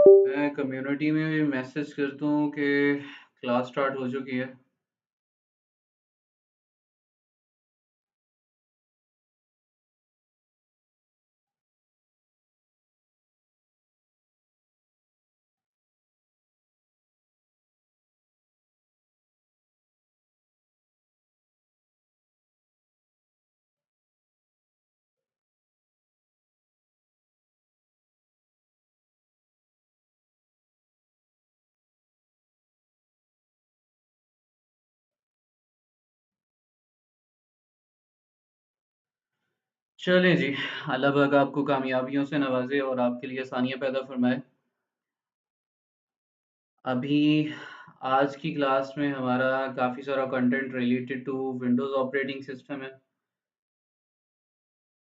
मैं कम्युनिटी में भी मैसेज करता हूँ कि क्लास स्टार्ट हो चुकी है। चलें जी, अल्लाह पाक आपको कामयाबियों से नवाज़े और आपके लिए आसानियाँ पैदा फ़रमाए। अभी आज की क्लास में हमारा काफ़ी सारा content related to Windows operating system है।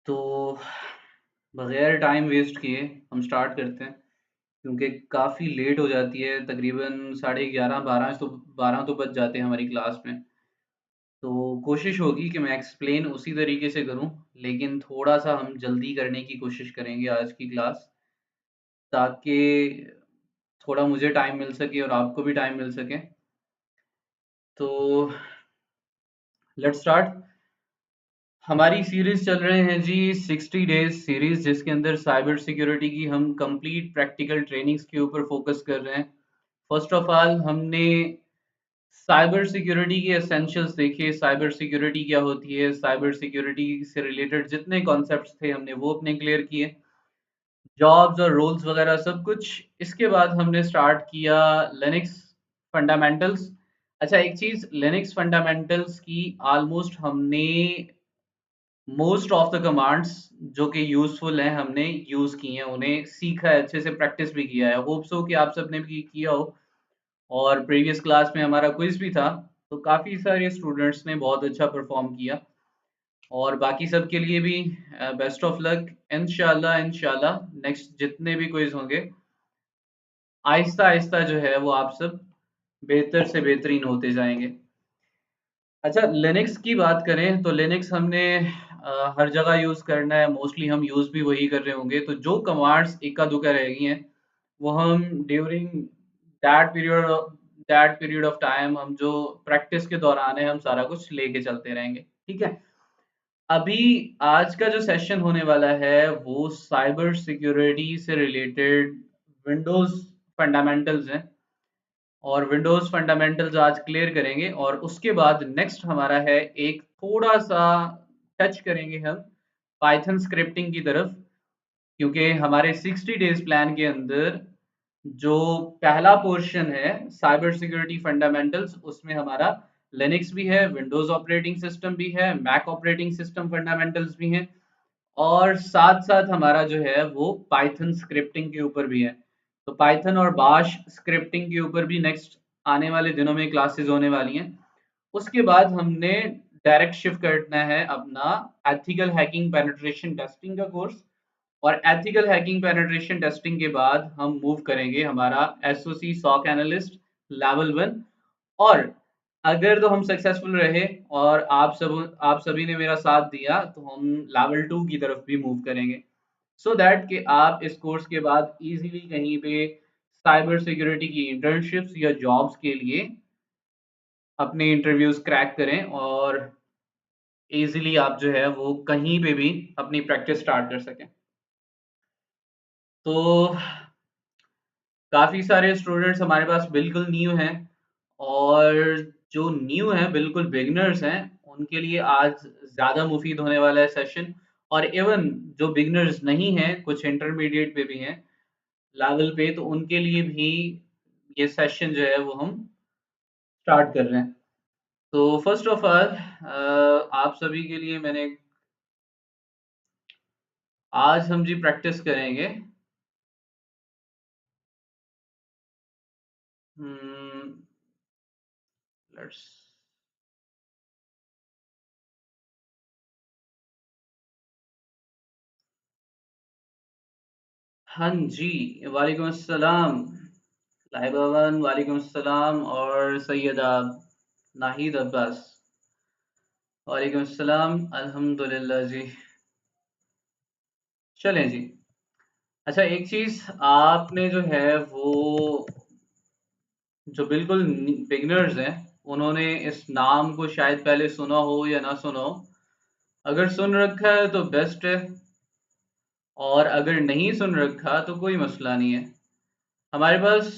तो बग़ैर टाइम वेस्ट किए हम स्टार्ट करते हैं, क्योंकि काफ़ी लेट हो जाती है, तकरीबन साढ़े 11 12 तो बज जाते हैं हमारी क्लास में। तो कोशिश होगी कि मैं एक्सप्लेन उसी तरीके से करूँ, लेकिन थोड़ा-सा हम जल्दी करने की कोशिश करेंगे आज की क्लास, ताकि थोड़ा मुझे टाइम मिल सके और आपको भी टाइम मिल सके। तो लेट्स स्टार्ट। हमारी सीरीज़ चल रहे हैं जी 60 डेज़ सीरीज़, जिसके अंदर साइबर सिक्योरिटी की हम कंप्लीट प्रैक्टिकल ट्रेनिंग्स के ऊपर फ़ोकस कर रहे हैं। फर्स्ट ऑफ ऑल हमने साइबर सिक्योरिटी के एसेंशियल्स देखे, साइबर सिक्योरिटी क्या होती है, साइबर सिक्योरिटी से रिलेटेड जितने कॉन्सेप्ट्स थे हमने वो अपने क्लियर किए, जॉब्स और रोल्स वगैरह सब कुछ। इसके बाद हमने स्टार्ट किया लिनक्स फंडामेंटल्स। अच्छा, एक चीज़, लिनक्स फंडामेंटल्स की ऑलमोस्ट हमने मोस्ट ऑफ द कमांड्स जो कि यूज़फुल हैं हमने यूज़ किए हैं, उन्हें सीखा है, अच्छे से प्रैक्टिस भी किया है। होप सो कि आप सबने भी किया हो। और प्रीवियस क्लास में हमारा क्विज़ भी था, तो काफ़ी सारे स्टूडेंट्स ने बहुत अच्छा परफ़ॉर्म किया और बाकी सब के लिए भी बेस्ट ऑफ लक। इंशाल्लाह इंशाल्लाह नेक्स्ट जितने भी क्विज़ होंगे, आहिस्ता-आहिस्ता जो है वो आप सब बेहतर से बेहतरीन होते जाएँगे। अच्छा, लिनक्स की बात करें तो लिनक्स हमने हर जगह यूज़ करना है, मोस्टली हम यूज़ भी वही कर रहे होंगे, तो जो कमांड्स इक्का-दुक्का रह गई हैं, वो हम during that period of time हम जो प्रैक्टिस के दौरान है, हम सारा कुछ लेके चलते रहेंगे, ठीक है? अभी आज का जो सेशन होने वाला है, वो साइबर सिक्योरिटी से रिलेटेड विंडोज़ फंडामेंटल्स हैं। और विंडोज़ फंडामेंटल्स आज क्लियर करेंगे और उसके बाद नेक्स्ट हमारा है एक थोड़ा-सा टच करेंगे हम पाइथन स्क्रिप्टिंग की तरफ, क्योंकि हमारे 60 डेज़ प्लान के अंदर जो पहला पोर्शन है साइबर सिक्योरिटी फंडामेंटल्स, उसमें हमारा लिनक्स भी है, विंडोज़ ऑपरेटिंग सिस्टम भी है, मैक ऑपरेटिंग सिस्टम फंडामेंटल्स भी हैं और साथ-साथ हमारा जो है वो पाइथन स्क्रिप्टिंग के ऊपर भी है। तो पाइथन और बाश स्क्रिप्टिंग के ऊपर भी नेक्स्ट आने वाले दिनों में क्लासेस होने वाली हैं। उसके बाद हमने डायरेक्ट शिफ्ट करना है अपना एथिकल हैकिंग पेनिट्रेशन टेस्टिंग का कोर्स और एथिकल हैकिंग पेनिट्रेशन टेस्टिंग के बाद हम मूव करेंगे हमारा एसओसी सॉक एनालिस्ट लेवल 1। और अगर तो हम सक्सेसफुल रहे और आप सभी ने मेरा साथ दिया, तो हम लेवल 2 की तरफ भी मूव करेंगे, सो दैट कि आप इस कोर्स के बाद इजीली कहीं पे साइबर सिक्योरिटी की इंटर्नशिप्स या जॉब्स के लिए अपने इंटरव्यूज क्रैक करें और इजीली आप जो है वो कहीं पे भी अपनी प्रैक्टिस स्टार्ट कर सकें। तो काफ़ी सारे स्टूडेंट्स हमारे पास बिल्कुल न्यू हैं और जो न्यू हैं, बिल्कुल बिगिनर्स हैं, उनके लिए आज ज़्यादा मुफ़ीद होने वाला है सेशन। और इवन जो बिगिनर्स नहीं हैं, कुछ इंटरमीडिएट पे भी हैं लेवल पे, तो उनके लिए भी ये सेशन जो है वो हम स्टार्ट कर रहे हैं। तो फर्स्ट ऑफ ऑल आप सभी के लिए मैंने आज हम जी प्रैक्टिस करेंगे। लेट्स हाँ जी, वालेकुम अस्सलाम। लाइबावन वालेकुम अस्सलाम और सैयद नाहिद अब्बास वालेकुम अस्सलाम। अल्हम्दुलिल्लाह जी। चलें जी, अच्छा, एक चीज आपने जो है वो, जो बिल्कुल बिगनर्स हैं, उन्होंने इस नाम को शायद पहले सुना हो या ना सुना हो। अगर सुन रखा है तो बेस्ट है, और अगर नहीं सुन रखा तो कोई मसला नहीं है। हमारे पास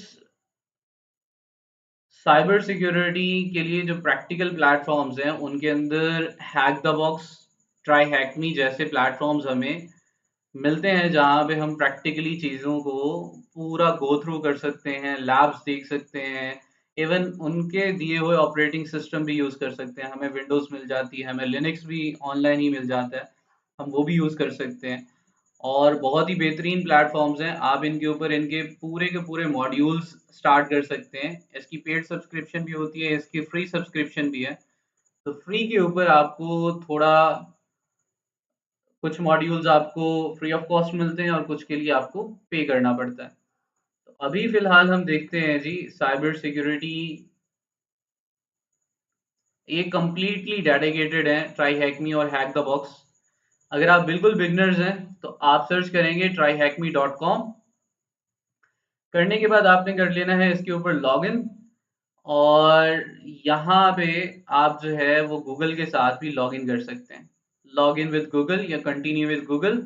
साइबर सिक्योरिटी के लिए जो प्रैक्टिकल प्लेटफॉर्म्स हैं उनके अंदर hack the box, try hack me जैसे प्लेटफॉर्म्स हमें मिलते हैं, जहाँ पे हम प्रैक्टिकली चीज़ों को पूरा गो थ्रू कर सकते हैं, लैब्स देख सकते हैं, इवन उनके दिए हुए ऑपरेटिंग सिस्टम भी यूज़ कर सकते हैं। हमें विंडोज़ मिल जाती है, हमें लिनक्स भी ऑनलाइन ही मिल जाता है, हम वो भी यूज़ कर सकते हैं। और बहुत ही बेहतरीन प्लेटफॉर्म्स हैं, आप इनके ऊपर इनके पूरे के पूरे मॉड्यूल्स स्टार्ट कर सकते हैं। इसकी पेड सब्सक्रिप्शन भी होती है, इसकी फ्री सब्सक्रिप्शन भी है। तो फ्री के ऊपर आपको थोड़ा कुछ मॉड्यूल्स आपको फ्री ऑफ कॉस्ट मिलते हैं और कुछ के लिए आपको पे करना पड़ता है। तो अभी फिलहाल हम देखते हैं जी, साइबर सिक्योरिटी ये कंप्लीटली डेडिकेटेड है ट्राई हैक मी और हैक द बॉक्स। अगर आप बिल्कुल बिगनर्स हैं तो आप सर्च करेंगे tryhackme.com। करने के बाद आपने कर लेना है इसके ऊपर लॉगिन, और यहाँ पे आप जो है वो गूगल के साथ भी लॉगिन कर सकते हैं। लॉगिन विद गूगल या कंटिन्यू विद गूगल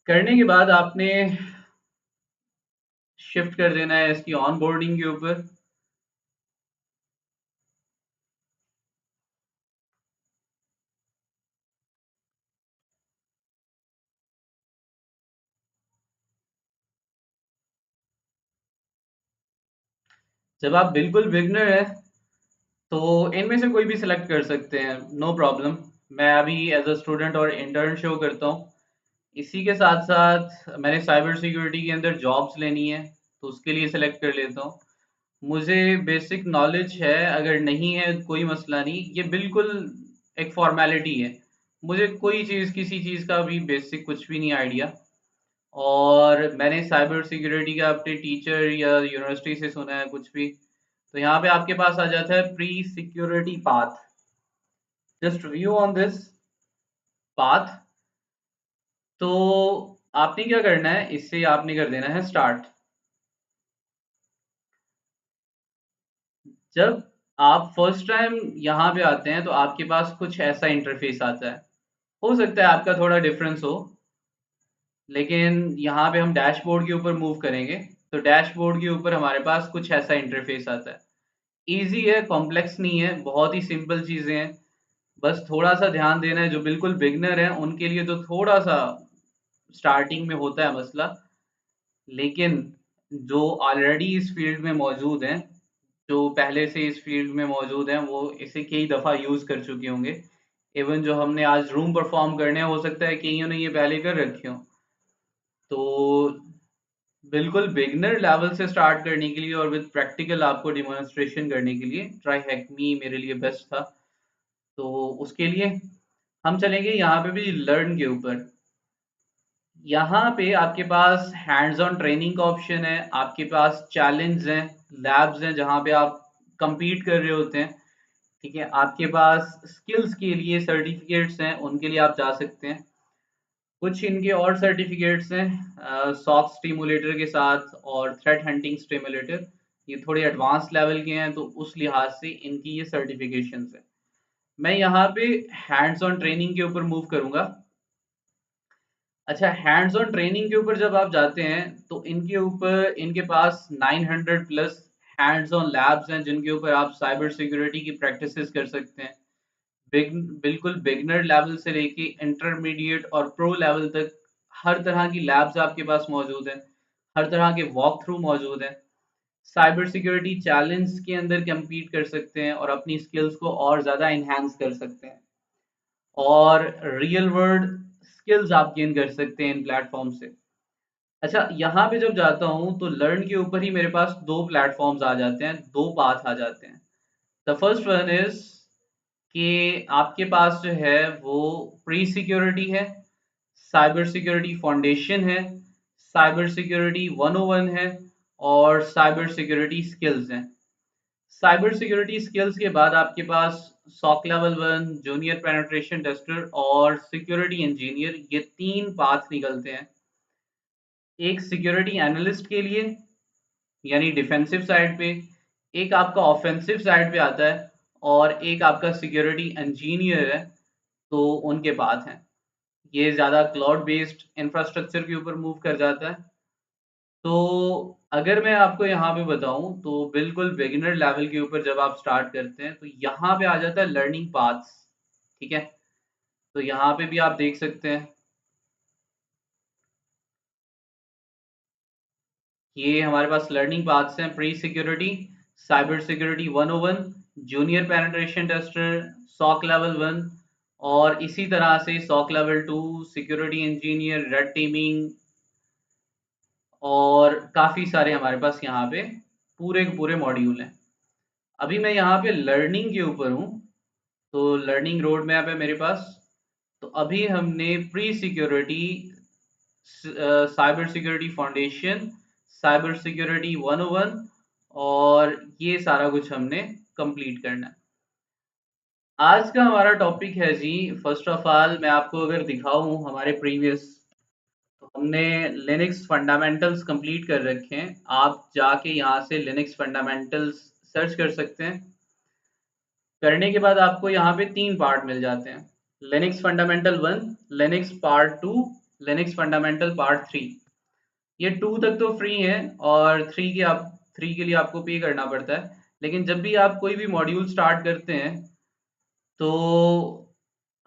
करने के बाद आपने शिफ्ट कर देना है इसकी ऑन बोर्डिंग के ऊपर। जब आप बिल्कुल बिगनर है तो इनमें से कोई भी सिलेक्ट कर सकते हैं, नो प्रॉब्लम। मैं अभी एज अ स्टूडेंट और इंटर्न शो करता हूँ। इसी के साथ साथ मैंने साइबर सिक्योरिटी के अंदर जॉब्स लेनी है, तो उसके लिए सिलेक्ट कर लेता हूँ। मुझे बेसिक नॉलेज है, अगर नहीं है कोई मसला नहीं, ये बिल्कुल एक फॉर्मेलिटी है। मुझे कोई चीज़, किसी चीज़ का भी बेसिक कुछ भी नहीं आइडिया, और मैंने साइबर सिक्योरिटी का अपने टीचर या यूनिवर्सिटी से सुना है कुछ भी। तो यहाँ पे आपके पास आ जाता है pre security path. Just view on this path. तो आपने क्या करना है, इससे आपने कर देना है स्टार्ट। जब आप फर्स्ट टाइम यहाँ पे आते हैं तो आपके पास कुछ ऐसा इंटरफेस आता है। हो सकता है आपका थोड़ा डिफरेंस हो, लेकिन यहाँ पे हम डैशबोर्ड के ऊपर मूव करेंगे। तो डैशबोर्ड के ऊपर हमारे पास कुछ ऐसा इंटरफेस आता है। इजी है, कॉम्प्लेक्स नहीं है, बहुत ही सिंपल चीज़ें हैं। बस थोड़ा सा ध्यान देना है, जो बिल्कुल बिगनर है उनके लिए तो थोड़ा सा स्टार्टिंग में होता है मसला। लेकिन जो ऑलरेडी इस फील्ड में मौजूद हैं, जो पहले से इस फील्ड में मौजूद हैं, वो इसे कई दफ़ा यूज़ कर चुके होंगे। इवन जो हमने आज रूम परफॉर्म करने हैं, हो सकता है कईयों ने ये पहले कर रखे हों। तो बिल्कुल बिगिनर लेवल से स्टार्ट करने के लिए और विद प्रैक्टिकल आपको डिमॉन्स्ट्रेशन करने के लिए ट्राई हैक मी मेरे लिए बेस्ट था। तो उसके लिए हम चलेंगे यहाँ पे भी लर्न के ऊपर। यहाँ पे आपके पास हैंड्स ऑन ट्रेनिंग का ऑप्शन है, आपके पास चैलेंज हैं, लैब्स हैं जहाँ पे आप compete कर रहे होते हैं। ठीक है, आपके पास स्किल्स के लिए सर्टिफिकेट्स हैं, उनके लिए आप जा सकते हैं। कुछ इनके और सर्टिफिकेट्स हैं सॉक स्टिमुलेटर के साथ और थ्रेट हंटिंग स्टिमुलेटर। ये थोड़े एडवांस लेवल के हैं, तो उस लिहाज से इनकी ये सर्टिफिकेशंस हैं। मैं यहाँ पे हैंड्स ऑन ट्रेनिंग के ऊपर मूव करूंगा। अच्छा, हैंड्स ऑन ट्रेनिंग के ऊपर जब आप जाते हैं तो इनके ऊपर इनके पास 900 प्लस हैंड्स ऑन लैब्स हैं, जिनके ऊपर आप साइबर सिक्योरिटी की प्रैक्टिसेस कर सकते हैं। बिल्कुल बिगनर लेवल से लेके इंटरमीडिएट और प्रो लेवल तक हर तरह की लैब्स आपके पास मौजूद हैं, हर तरह के वॉक थ्रू मौजूद हैं। साइबर सिक्योरिटी चैलेंज के अंदर compete कर सकते हैं और अपनी स्किल्स को और ज़्यादा इन्हांस कर सकते हैं, और रियल वर्ल्ड स्किल्स आप गेन कर सकते हैं इन प्लेटफॉर्म से। अच्छा, यहाँ पे जब जाता हूँ तो लर्न के ऊपर ही मेरे पास दो प्लेटफॉर्म्स आ जाते हैं, दो पाथ आ जाते हैं। द फर्स्ट वन इज कि आपके पास जो है वो प्री सिक्योरिटी है, साइबर सिक्योरिटी फाउंडेशन है, साइबर सिक्योरिटी 101 है, और साइबर सिक्योरिटी स्किल्स हैं। साइबर सिक्योरिटी स्किल्स के बाद आपके पास SOC level 1, junior penetration tester और सिक्योरिटी इंजीनियर, ये तीन पाथ निकलते हैं। एक सिक्योरिटी एनालिस्ट के लिए यानी डिफेंसिव साइड पे, एक आपका ऑफेंसिव साइड पे आता है, और एक आपका सिक्योरिटी इंजीनियर है, तो उनके पास है। ये ज़्यादा क्लाउड बेस्ड इंफ्रास्ट्रक्चर के ऊपर मूव कर जाता है। तो अगर मैं आपको यहाँ पे बताऊँ तो बिल्कुल बिगिनर लेवल के ऊपर जब आप स्टार्ट करते हैं तो यहाँ पे आ जाता है लर्निंग पाथ्स। ठीक है? तो यहाँ पे भी आप देख सकते हैं, ये हमारे पास लर्निंग पाथ्स हैं। Pre security, cyber security 101, junior penetration tester, SOC level 1, और इसी तरह से SOC level 2, security engineer, red teaming, और काफ़ी सारे हमारे पास यहाँ पे पूरे के पूरे मॉड्यूल हैं। अभी मैं यहाँ पे लर्निंग के ऊपर हूँ, तो लर्निंग रोड मैप है मेरे पास। तो अभी हमने pre security, cyber security foundation, cyber security 101, और ये सारा कुछ हमने कंप्लीट करना है। आज का हमारा टॉपिक है जी, फर्स्ट ऑफ ऑल मैं आपको अगर दिखाऊं हमारे प्रीवियस, तो हमने लिनक्स फंडामेंटल्स कंप्लीट कर रखे हैं। आप जाके यहाँ से लिनक्स फंडामेंटल्स सर्च कर सकते हैं। करने के बाद आपको यहाँ पे 3 पार्ट मिल जाते हैं: Linux fundamental 1, Linux part 2, Linux fundamental part 3। ये 2 तक तो फ्री है, और 3 के लिए आपको पे करना पड़ता है। लेकिन जब भी आप कोई भी मॉड्यूल स्टार्ट करते हैं तो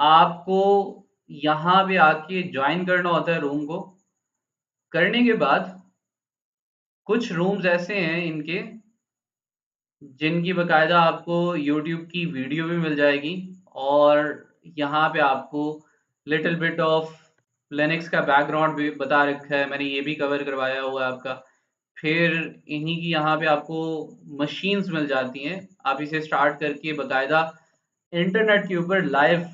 आपको यहाँ पे आके ज्वाइन करना होता है रूम को। करने के बाद कुछ रूम्स ऐसे हैं इनके, जिनकी बकायदा आपको यूट्यूब की वीडियो भी मिल जाएगी, और यहाँ पे आपको लिटिल बिट ऑफ लिनक्स का बैकग्राउंड भी बता रखा है, मैंने ये भी कवर करवाया हुआ है आपका। फिर इन्हीं की यहाँ पे आपको मशीन्स मिल जाती हैं, आप इसे स्टार्ट करके बकायदा इंटरनेट के ऊपर लाइव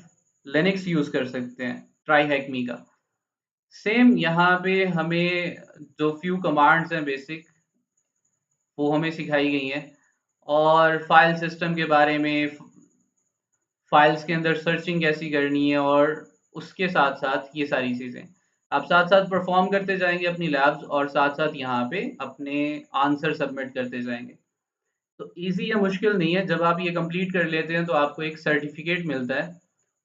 लिनक्स यूज़ कर सकते हैं, ट्राई हैकमी का। सेम यहाँ पे हमें जो फ्यू कमांड्स हैं बेसिक, वो हमें सिखाई गई हैं, और फाइल सिस्टम के बारे में, फाइल्स के अंदर सर्चिंग कैसी करनी है, और उसके साथ साथ ये सारी चीज़ें आप साथ साथ परफॉर्म करते जाएंगे अपनी लैब्स, और साथ साथ यहाँ पे अपने आंसर सबमिट करते जाएंगे। तो इजी या मुश्किल नहीं है, जब आप ये कंप्लीट कर लेते हैं तो आपको एक सर्टिफिकेट मिलता है।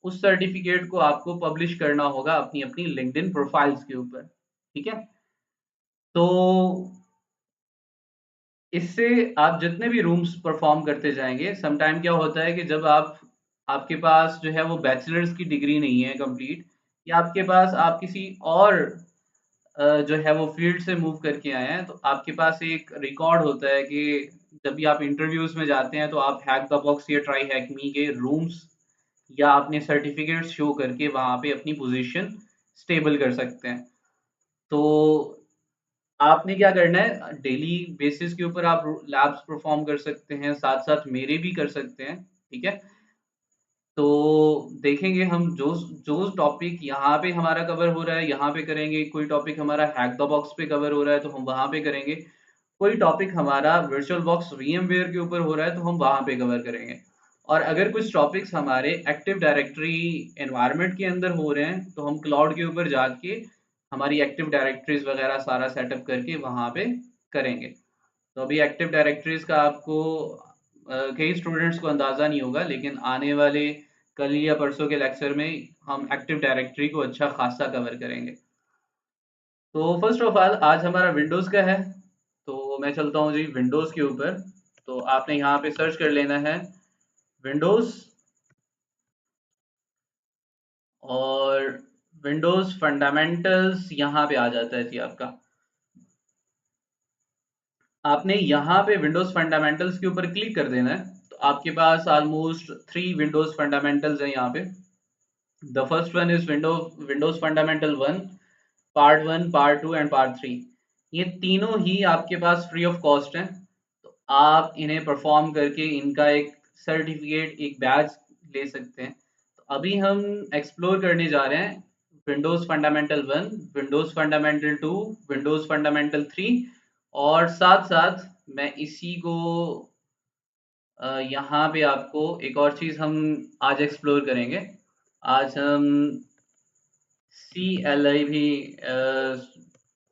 उस सर्टिफिकेट को आपको पब्लिश करना होगा अपनी अपनी लिंक्डइन प्रोफाइल्स के ऊपर। ठीक है? तो इससे आप जितने भी रूम्स परफॉर्म करते जाएंगे, सम टाइम क्या होता है कि जब आपके पास जो है वो बैचलर्स की डिग्री नहीं है कंप्लीट, या आपके पास आप किसी और जो है वो फील्ड से मूव करके आए हैं, तो आपके पास एक रिकॉर्ड होता है कि जब भी आप इंटरव्यूज में जाते हैं तो आप हैक द बॉक्स या ट्राई हैक मी के रूम्स या अपने सर्टिफिकेट शो करके वहाँ पे अपनी पोजीशन स्टेबल कर सकते हैं। तो आपने क्या करना है, डेली बेसिस के ऊपर आप लैब्स परफॉर्म कर सकते हैं, साथ साथ मेरे भी कर सकते हैं। ठीक है? तो देखेंगे हम जो जो टॉपिक यहाँ पे हमारा कवर हो रहा है यहाँ पे करेंगे, कोई टॉपिक हमारा हैक द बॉक्स पे कवर हो रहा है तो हम वहाँ पे करेंगे, कोई टॉपिक हमारा वर्चुअल बॉक्स वीएमवेयर के ऊपर हो रहा है तो हम वहाँ पे कवर करेंगे, और अगर कुछ टॉपिक्स हमारे एक्टिव डायरेक्टरी एनवायरनमेंट के अंदर हो रहे हैं तो हम क्लाउड के ऊपर जाके हमारी एक्टिव डायरेक्टरीज वगैरह सारा सेटअप करके वहाँ पे करेंगे। तो अभी एक्टिव डायरेक्टरीज का आपको कई स्टूडेंट्स को अंदाज़ा नहीं होगा, लेकिन आने वाले कल या परसों के लेक्चर में हम एक्टिव डायरेक्टरी को अच्छा खासा कवर करेंगे। तो फर्स्ट ऑफ ऑल आज हमारा विंडोज़ का है, तो मैं चलता हूँ जी विंडोज़ के ऊपर। तो आपने यहाँ पे सर्च कर लेना है विंडोज़, और विंडोज़ फंडामेंटल्स यहाँ पे आ जाता है जी आपका। आपने यहाँ पे विंडोज़ फंडामेंटल्स के ऊपर क्लिक कर देना है, तो आपके पास ऑलमोस्ट 3 विंडोज़ फंडामेंटल्स हैं यहाँ पे। The first one is Windows fundamental 1, part 1, part 2 and part 3। ये तीनों ही आपके पास फ्री ऑफ कॉस्ट हैं, तो आप इन्हें परफॉर्म करके इनका एक सर्टिफिकेट, एक बैच ले सकते हैं। तो अभी हम एक्सप्लोर करने जा रहे हैं Windows fundamental 1, Windows fundamental 2, Windows fundamental 3, और साथ साथ मैं इसी को यहाँ पे आपको एक और चीज़ हम आज एक्सप्लोर करेंगे। आज हम CLI भी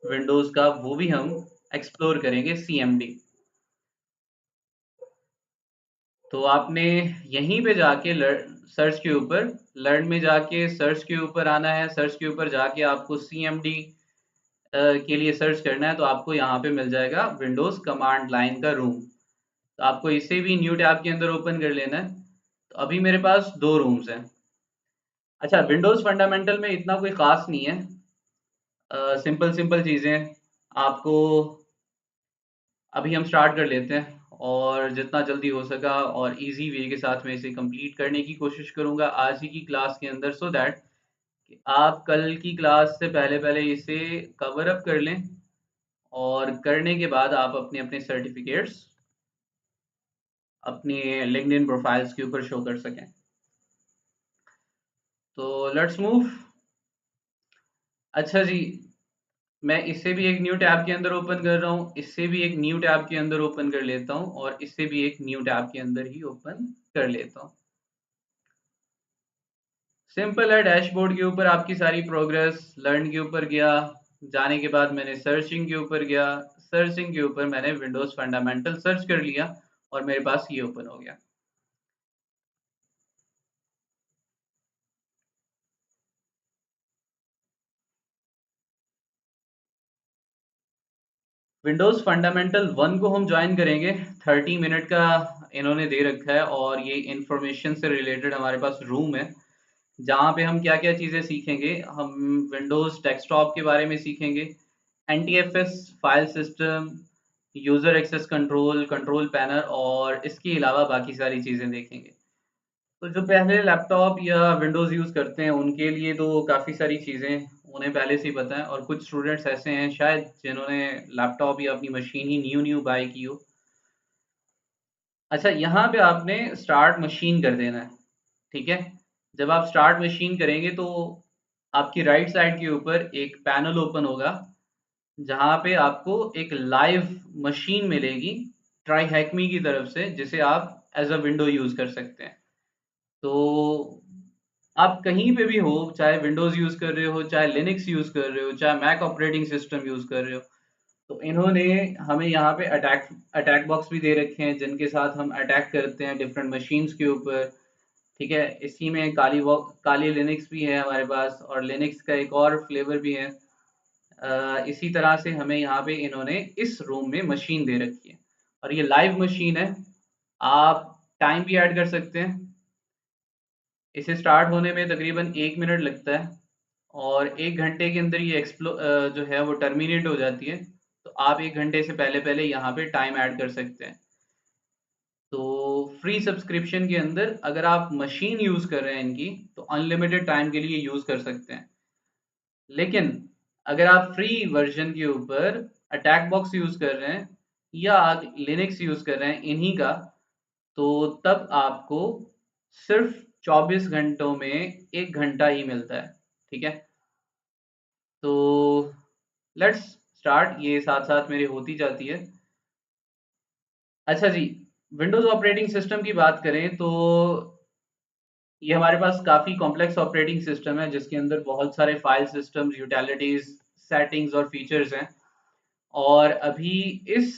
विंडोज का, वो भी हम एक्सप्लोर करेंगे CMD। तो आपने यहीं पे जाके सर्च के ऊपर, लर्न में जाके सर्च के ऊपर आना है। सर्च के ऊपर जाके आपको CMD के लिए सर्च करना है, तो आपको यहाँ पे मिल जाएगा विंडोज कमांड लाइन का रूम। तो आपको इसे भी न्यू टैब के अंदर ओपन कर लेना है। तो अभी मेरे पास दो रूम्स हैं। अच्छा, विंडोज फंडामेंटल में इतना कोई खास नहीं है, सिंपल सिंपल चीज़ें आपको अभी हम स्टार्ट कर लेते हैं, और जितना जल्दी हो सका और इजी वे के साथ में इसे कंप्लीट करने की कोशिश करूंगा आज ही की क्लास के अंदर, सो दैट आप कल की क्लास से पहले पहले इसे कवर अप कर लें, और करने के बाद आप अपने अपने सर्टिफिकेट्स अपने लिंक्डइन प्रोफाइल्स के ऊपर शो कर सकें। तो लेट्स मूव। अच्छा जी, मैं इससे भी एक न्यू टैब के अंदर ओपन कर रहा हूँ, इससे भी एक न्यू टैब के अंदर ओपन कर लेता हूँ, और इससे भी एक न्यू टैब के अंदर ही ओपन कर लेता हूँ। सिंपल है, डैशबोर्ड के ऊपर आपकी सारी प्रोग्रेस, लर्न के ऊपर गया, जाने के बाद मैंने सर्चिंग के ऊपर गया, सर्चिंग के ऊपर मैंने विंडोज फंडामेंटल सर्च कर लिया, और मेरे पास ये ओपन हो गया। विंडोज फंडामेंटल 1 को हम ज्वाइन करेंगे। 30 मिनट का इन्होंने दे रखा है, और ये इंफॉर्मेशन से रिलेटेड हमारे पास रूम है, जहाँ पे हम क्या क्या चीज़ें सीखेंगे। हम विंडोज़ डेस्कटॉप के बारे में सीखेंगे, NTFS file system, user access control, control panel, और इसके अलावा बाकी सारी चीज़ें देखेंगे। तो जो पहले लैपटॉप या विंडोज़ यूज़ करते हैं उनके लिए तो काफ़ी सारी चीज़ें उन्हें पहले से ही पता है, और कुछ स्टूडेंट्स ऐसे हैं शायद जिन्होंने लैपटॉप या अपनी मशीन ही न्यू न्यू बाय की हो। अच्छा, यहाँ पे आपने स्टार्ट मशीन कर देना है, ठीक है। जब आप स्टार्ट मशीन करेंगे तो आपकी राइट साइड के ऊपर एक पैनल ओपन होगा, जहाँ पे आपको एक लाइव मशीन मिलेगी ट्राई हैकमी की तरफ से, जिसे आप एज अ विंडो यूज़ कर सकते हैं। तो आप कहीं पे भी हो, चाहे विंडोज़ यूज़ कर रहे हो, चाहे लिनक्स यूज़ कर रहे हो, चाहे मैक ऑपरेटिंग सिस्टम यूज़ कर रहे हो, तो इन्होंने हमें यहाँ पे अटैक अटैक बॉक्स भी दे रखे हैं, जिनके साथ हम अटैक करते हैं डिफरेंट मशीन्स के ऊपर, ठीक है। इसी में काली लिनक्स भी है हमारे पास, और लिनक्स का एक और फ्लेवर भी है। इसी तरह से हमें यहाँ पे इन्होंने इस रूम में मशीन दे रखी है, और ये लाइव मशीन है। आप टाइम भी ऐड कर सकते हैं। इसे स्टार्ट होने में तकरीबन 1 मिनट लगता है, और 1 घंटे के अंदर ये जो है वो टर्मिनेट हो जाती है। तो आप 1 घंटे से पहले पहले यहाँ पे टाइम ऐड कर सकते हैं। तो फ्री सब्सक्रिप्शन के अंदर अगर आप मशीन यूज़ कर रहे हैं इनकी, तो अनलिमिटेड टाइम के लिए यूज़ कर सकते हैं। लेकिन अगर आप फ्री वर्जन के ऊपर अटैक बॉक्स यूज़ कर रहे हैं, या लिनक्स यूज़ कर रहे हैं इन्हीं का, तो तब आपको सिर्फ 24 घंटों में 1 घंटा ही मिलता है, ठीक है। तो लेट्स स्टार्ट, ये साथ साथ मेरी होती जाती है। अच्छा जी, विंडोज़ ऑपरेटिंग सिस्टम की बात करें तो ये हमारे पास काफ़ी कॉम्प्लेक्स ऑपरेटिंग सिस्टम है, जिसके अंदर बहुत सारे फाइल सिस्टम्स, यूटिलिटीज़, सेटिंग्स और फीचर्स हैं। और अभी इस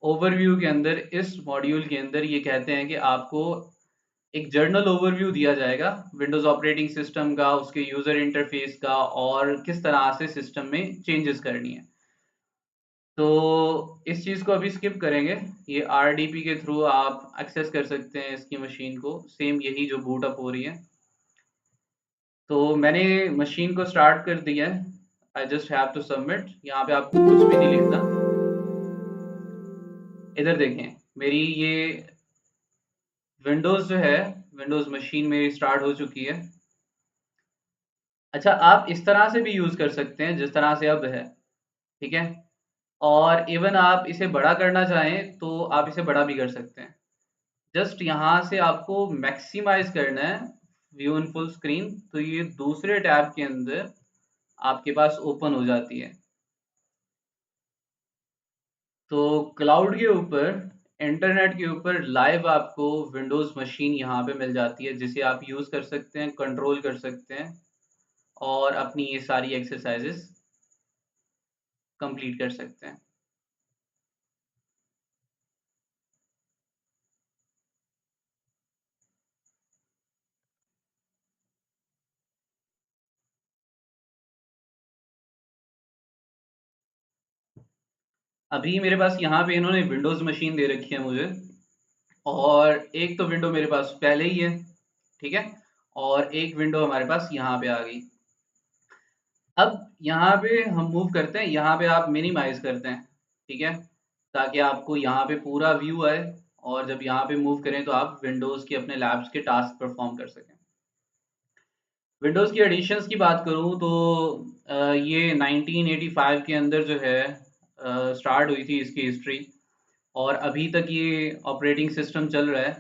ओवरव्यू के अंदर, इस मॉड्यूल के अंदर ये कहते हैं कि आपको एक जर्नल ओवरव्यू दिया जाएगा विंडोज़ ऑपरेटिंग सिस्टम का, उसके यूज़र इंटरफेस का, और किस तरह से सिस्टम में चेंजेस करनी है। तो इस चीज़ को अभी स्किप करेंगे। ये RDP के थ्रू आप एक्सेस कर सकते हैं इसकी मशीन को, सेम यही जो बूट अप हो रही है। तो मैंने मशीन को स्टार्ट कर दिया है। I just have to submit. यहाँ पे आपको कुछ भी नहीं लिखना। इधर देखें, मेरी ये विंडोज़ जो है, विंडोज़ मशीन मेरी स्टार्ट हो चुकी है। अच्छा, आप इस तरह से भी यूज़ कर सकते हैं जिस तरह से अब है, ठीक है। और इवन आप इसे बड़ा करना चाहें तो आप इसे बड़ा भी कर सकते हैं। जस्ट यहाँ से आपको मैक्सिमाइज करना है व्यू इन फुल स्क्रीन, तो ये दूसरे टैब के अंदर आपके पास ओपन हो जाती है। तो क्लाउड के ऊपर, इंटरनेट के ऊपर लाइव आपको विंडोज़ मशीन यहाँ पे मिल जाती है, जिसे आप यूज़ कर सकते हैं, कंट्रोल कर सकते हैं, और अपनी ये सारी एक्सरसाइजेस कंप्लीट कर सकते हैं। अभी मेरे पास यहाँ पे इन्होंने विंडोज़ मशीन दे रखी है मुझे, और एक तो विंडो मेरे पास पहले ही है, ठीक है, और एक विंडो हमारे पास यहाँ पे आ गई। अब यहाँ पे हम मूव करते हैं, यहाँ पे आप मिनिमाइज करते हैं, ठीक है, ताकि आपको यहाँ पे पूरा व्यू आए, और जब यहाँ पे मूव करें तो आप विंडोज़ के अपने लैब्स के टास्क परफॉर्म कर सकें। विंडोज़ की एडिशंस की बात करूँ तो ये 1985 के अंदर जो है स्टार्ट हुई थी इसकी हिस्ट्री, और अभी तक ये ऑपरेटिंग सिस्टम चल रहा है।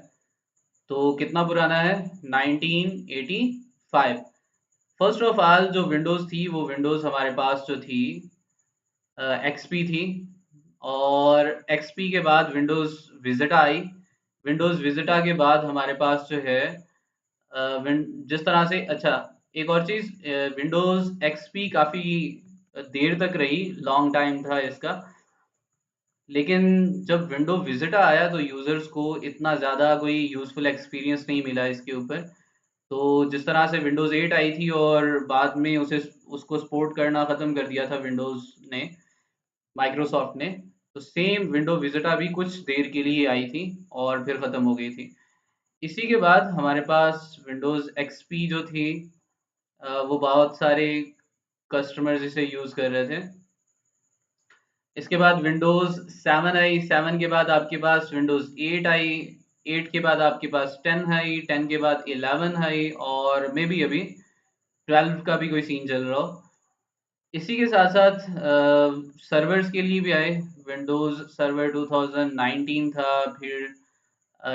तो कितना पुराना है? 1985। फर्स्ट ऑफ ऑल जो विंडोज़ थी, वो विंडोज़ हमारे पास जो थी एक्सपी थी, और एक्सपी के बाद विंडोज़ विजिटा आई। विंडोज़ विजिटा के बाद हमारे पास जो है जिस तरह से, अच्छा, एक और चीज़, विंडोज़ एक्सपी काफ़ी देर तक रही, लॉन्ग टाइम था इसका। लेकिन जब विंडो विजिटा आया तो यूज़र्स को इतना ज़्यादा कोई यूज़फुल एक्सपीरियंस नहीं मिला इसके ऊपर। तो जिस तरह से विंडोज़ 8 आई थी और बाद में उसे उसको सपोर्ट करना ख़त्म कर दिया था विंडोज़ ने, माइक्रोसॉफ्ट ने, तो सेम विंडो विजिटा भी कुछ देर के लिए आई थी और फिर ख़त्म हो गई थी। इसी के बाद हमारे पास विंडोज़ एक्सपी जो थी, वो बहुत सारे कस्टमर्स इसे यूज़ कर रहे थे। इसके बाद विंडोज़ 7 आई, 7 के बाद आपके पास विंडोज़ 8 आई, 8 के बाद आपके पास 10 आई, 10 के बाद 11 आई, और मे बी अभी 12 का भी कोई सीन चल रहा हो। इसी के साथ-साथ सर्वर्स के लिए भी आए, विंडोज़ सर्वर 2019 था, फिर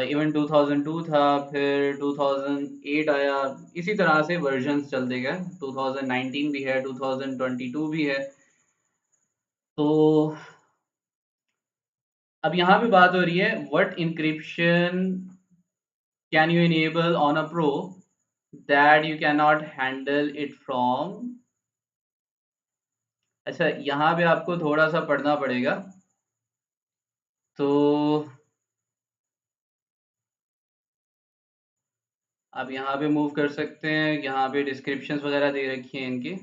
इवन 2002 था, फिर 2008 आया, इसी तरह से वर्जन्स चलते गए, 2019 भी है, 2022 भी है। तो अब यहाँ पे बात हो रही है, what encryption can you enable on a pro that you can not handle it from. अच्छा, यहाँ पे आपको थोड़ा सा पढ़ना पड़ेगा। तो आप यहाँ पे मूव कर सकते हैं, यहाँ पे डिस्क्रिप्शंस वगैरह दे रखी हैं इनकी।